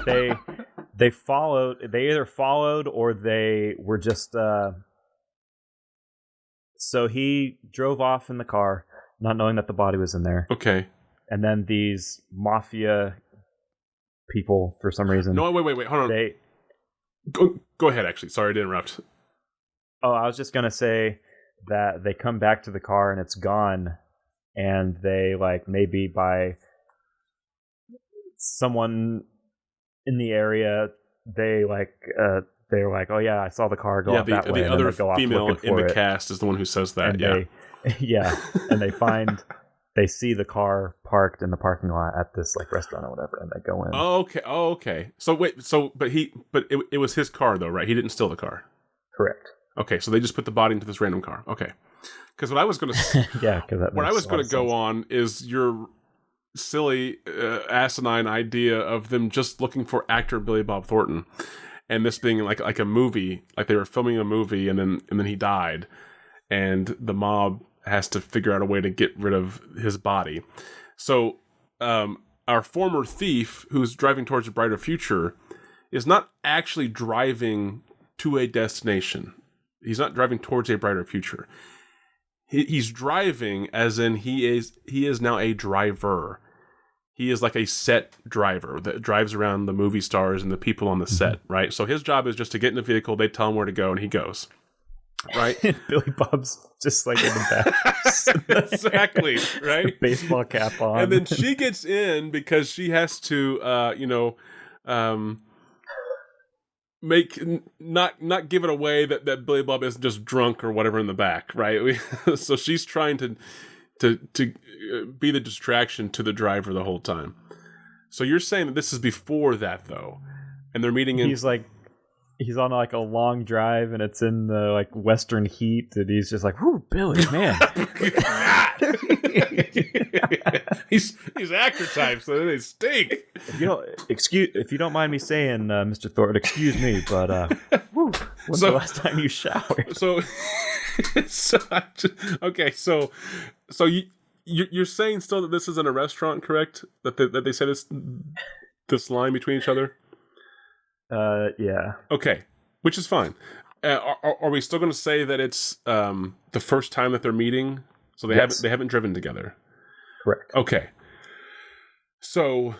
They either followed or they were just so he drove off in the car, not knowing that the body was in there. Okay. And then these mafia people, for some reason. No, wait, hold on. Go ahead, actually. Sorry to interrupt. Oh, I was just going to say that they come back to the car and it's gone. And they, like, maybe by someone in the area, they were like, oh yeah, I saw the car go off that way. The other go off female in the it. cast is the one who says that. And and they see the car parked in the parking lot at this like restaurant or whatever, and they go in. Oh, okay. So wait, but it was his car though, right? He didn't steal the car. Correct. Okay, so they just put the body into this random car. Okay, because what I was going to go on is your silly asinine idea of them just looking for actor Billy Bob Thornton, and this being like a movie, like they were filming a movie, and then he died, and the mob has to figure out a way to get rid of his body. So our former thief, who's driving towards a brighter future, is not actually driving to a destination. He's not driving towards a brighter future. He's driving as in he is now a driver. He is like a set driver that drives around the movie stars and the people on the set, right? So his job is just to get in the vehicle, they tell him where to go, and he goes. right? And Billy Bob's just like in the back. Exactly, right? Baseball cap on. And then she gets in because she has to, not give it away that Billy Bob isn't just drunk or whatever in the back, right? So she's trying to be the distraction to the driver the whole time. So you're saying that this is before that though, and they're meeting in. He's on like a long drive, and it's in the like western heat, and he's just like, "Whoo, Billy, man!" he's actor type, so they stink. If you don't mind me saying, Mr. Thornton, excuse me, but when's the last time you showered? So you're saying still that this isn't a restaurant, correct? That they said this line between each other. Yeah. Okay, which is fine. Are we still going to say that it's the first time that they're meeting? So they haven't driven together. Correct. Okay. So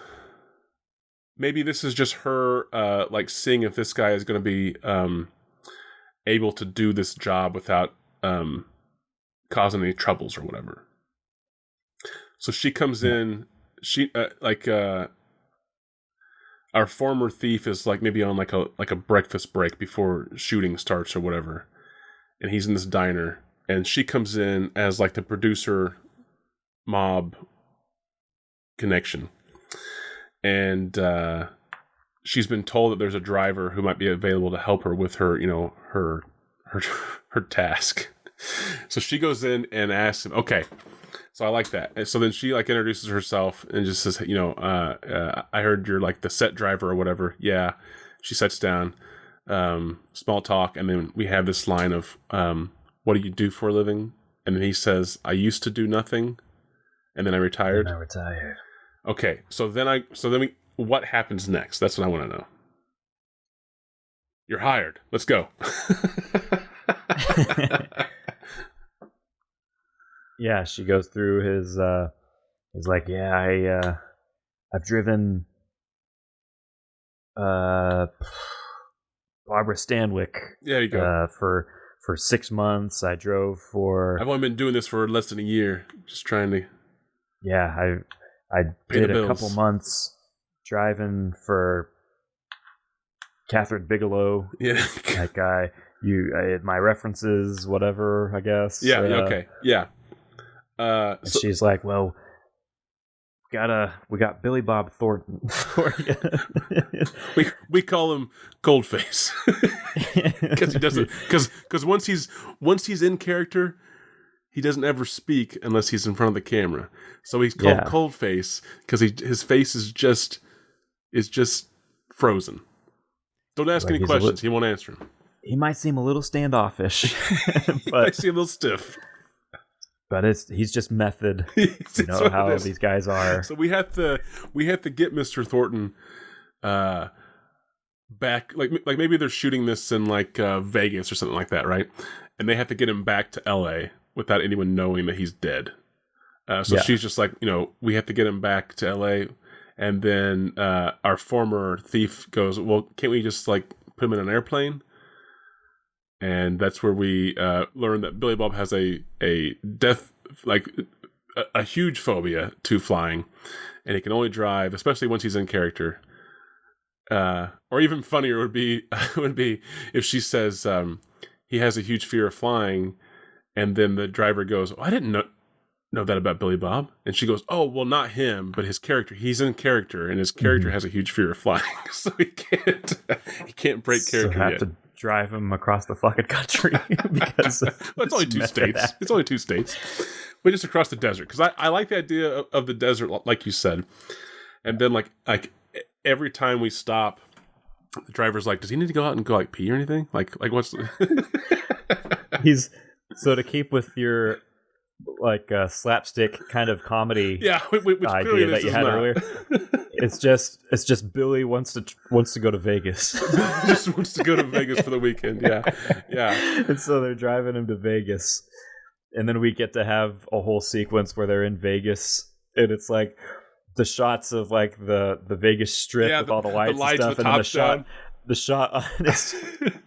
maybe this is just her like seeing if this guy is going to be able to do this job without causing any troubles or whatever. So she comes in. She our former thief is like maybe on like a breakfast break before shooting starts or whatever, and he's in this diner, and she comes in as like the producer mob connection, and she's been told that there's a driver who might be available to help her with her her task. So she goes in and asks him, okay. So I like that. And so then she like introduces herself and just says, I heard you're like the set driver or whatever. Yeah. She sits down, small talk. And then we have this line of, what do you do for a living? And then he says, I used to do nothing. And then I retired. Okay. So then what happens next? That's what I want to know. You're hired. Let's go. Yeah, she goes through his. He's like, yeah, I've driven Barbara Stanwyck. There you go. For 6 months, I drove for. I've only been doing this for less than a year, just trying to. Yeah, I did a couple months driving for Catherine Bigelow. Yeah, like I my references, whatever, I guess. Yeah. Okay. Yeah. So she's like, well, we got Billy Bob Thornton for you. we call him Coldface because he doesn't because once he's in character, he doesn't ever speak unless he's in front of the camera. So he's called Coldface because his face is just frozen. Don't ask any questions. He won't answer them. He might seem a little standoffish, but he seem a little stiff. But he's just method. You know how these guys are. So we have to get Mr. Thornton back. Like maybe they're shooting this in like Vegas or something like that, right? And they have to get him back to LA without anyone knowing that he's dead. She's just like, we have to get him back to LA. And then our former thief goes, well, can't we just like put him in an airplane? And that's where we learn that Billy Bob has a death, like a huge phobia to flying, and he can only drive, especially once he's in character. Or even funnier would be if she says he has a huge fear of flying, and then the driver goes, "Oh, I didn't know that about Billy Bob," and she goes, "Oh, well, not him, but his character. He's in character, and his character has a huge fear of flying, so he can't break character yet." To drive him across the fucking country because well, it's only 2 states. It's only 2 states, but just across the desert. Because I like the idea of the desert, like you said. And then like every time we stop, the driver's like, "Does he need to go out and go like pee or anything? Like what's?" He's so to keep with your like slapstick kind of comedy, which idea that you had earlier. It's just Billy wants to go to Vegas. Just wants to go to Vegas for the weekend. Yeah. And so they're driving him to Vegas, and then we get to have a whole sequence where they're in Vegas, and it's like the shots of like the Vegas Strip with all the lights and stuff, and then the shot on his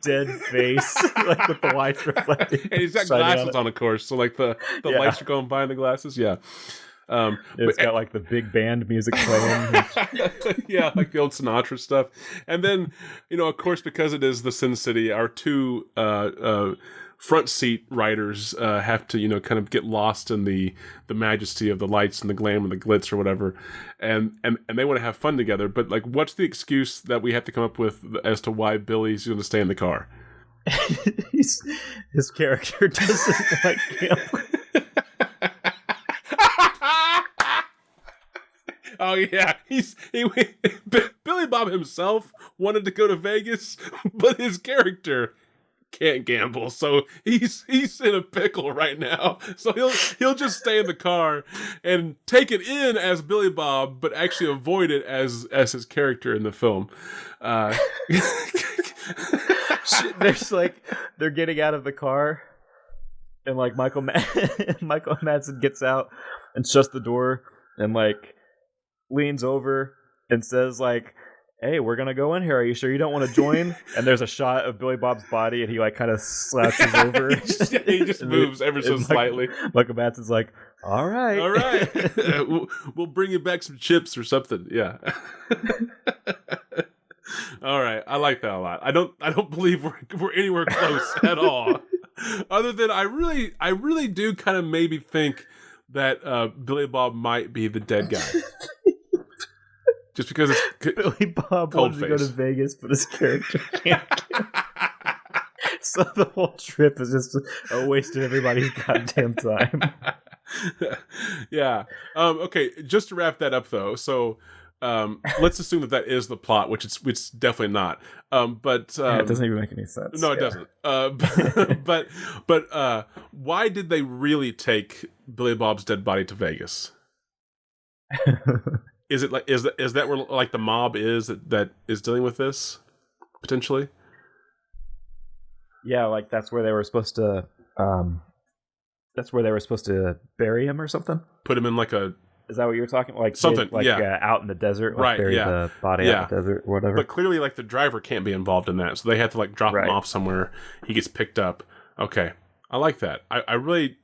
dead face, like with the lights reflecting. And he's got glasses on, of course, so like the lights are going by in the glasses. Yeah. It's got like the big band music playing. Yeah, like the old Sinatra stuff. And then, of course, because it is the Sin City, our two front seat riders have to, kind of get lost in the majesty of the lights and the glam and the glitz or whatever. And they want to have fun together. But like, what's the excuse that we have to come up with as to why Billy's going to stay in the car? His character doesn't like gambling. Oh yeah, Billy Bob himself wanted to go to Vegas, but his character can't gamble, so he's in a pickle right now. So he'll just stay in the car and take it in as Billy Bob, but actually avoid it as his character in the film. There's like they're getting out of the car, and like Michael Madsen gets out and shuts the door and like leans over and says like, "Hey, we're gonna go in here. Are you sure you don't want to join?" And there's a shot of Billy Bob's body, and he like kind of slouches over. he just moves ever so slightly. Michael Madsen's like, "All right, we'll bring you back some chips or something." Yeah. All right, I like that a lot. I don't believe we're anywhere close at all. Other than I really do kind of maybe think that Billy Bob might be the dead guy. Just because it's Billy Bob wants to go to Vegas, but his character can't. So the whole trip is just a waste of everybody's goddamn time. Yeah. Okay. Just to wrap that up, though. So, let's assume that is the plot, which it's definitely not. But it doesn't even make any sense. No, it doesn't. But why did they really take Billy Bob's dead body to Vegas? Is it like is that where like the mob is that is dealing with this potentially? Yeah, like that's where they were supposed to. That's where they were supposed to bury him or something. Put him in like a. Is that what you were talking like something? Out in the desert, like right? Bury the body out in the desert or whatever. But clearly, like the driver can't be involved in that, so they have to like drop him off somewhere. He gets picked up. Okay, I like that. I really.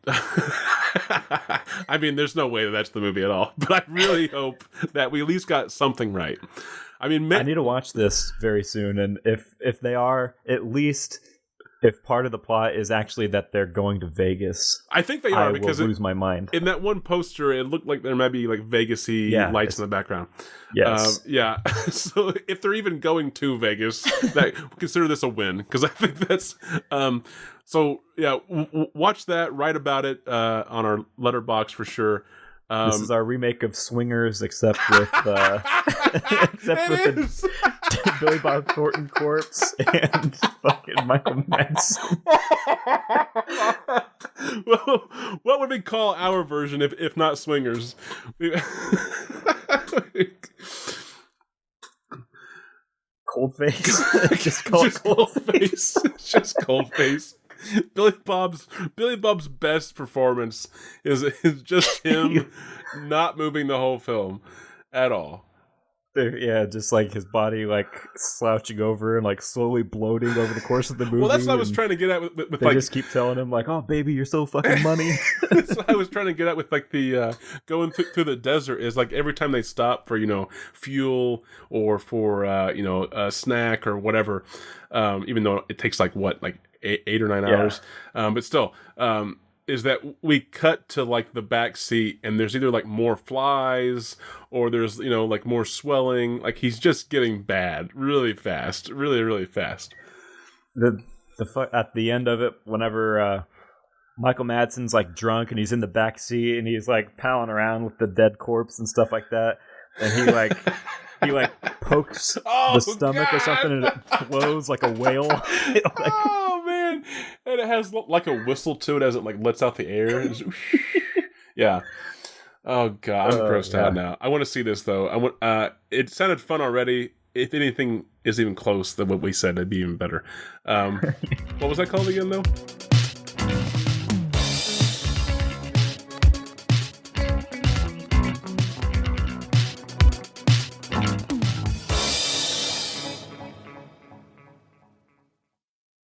I mean, there's no way that's the movie at all, but I really hope that we at least got something right. I mean, I need to watch this very soon, and if they are, at least if part of the plot is actually that they're going to Vegas, I think they are because will lose my mind. In that one poster, it looked like there might be like Vegas-y lights in the background. Yes, yeah. So if they're even going to Vegas, that consider this a win because I think that's. So yeah, watch that. Write about it on our letterbox for sure. This is our remake of Swingers, except with the Billy Bob Thornton corpse and fucking Michael Madsen. Well, what would we call our version if not Swingers? Cold face. Just call it cold face. Just cold face. Billy Bob's best performance is just him not moving the whole film at all. Yeah, just like his body like slouching over and like slowly bloating over the course of the movie. Well, that's what I was trying to get at with they like, just keep telling him like, "Oh, baby, you're so fucking money." That's what I was trying to get at with like the going through the desert is like every time they stop for fuel or for a snack or whatever, even though it takes like 8 or 9 hours, but still. Is that we cut to like the back seat and there's either like more flies or there's like more swelling, like he's just getting bad really fast, really fast. At the end of it, whenever Michael Madsen's like drunk and he's in the back seat and he's like palling around with the dead corpse and stuff like that, and he pokes the stomach or something and it blows like a whale. Oh man, and it has like a whistle to it as it like lets out the air. Yeah. Oh god, I'm grossed out now. I want to see this though. It sounded fun already. If anything is even close to what we said, it'd be even better. What was that called again though?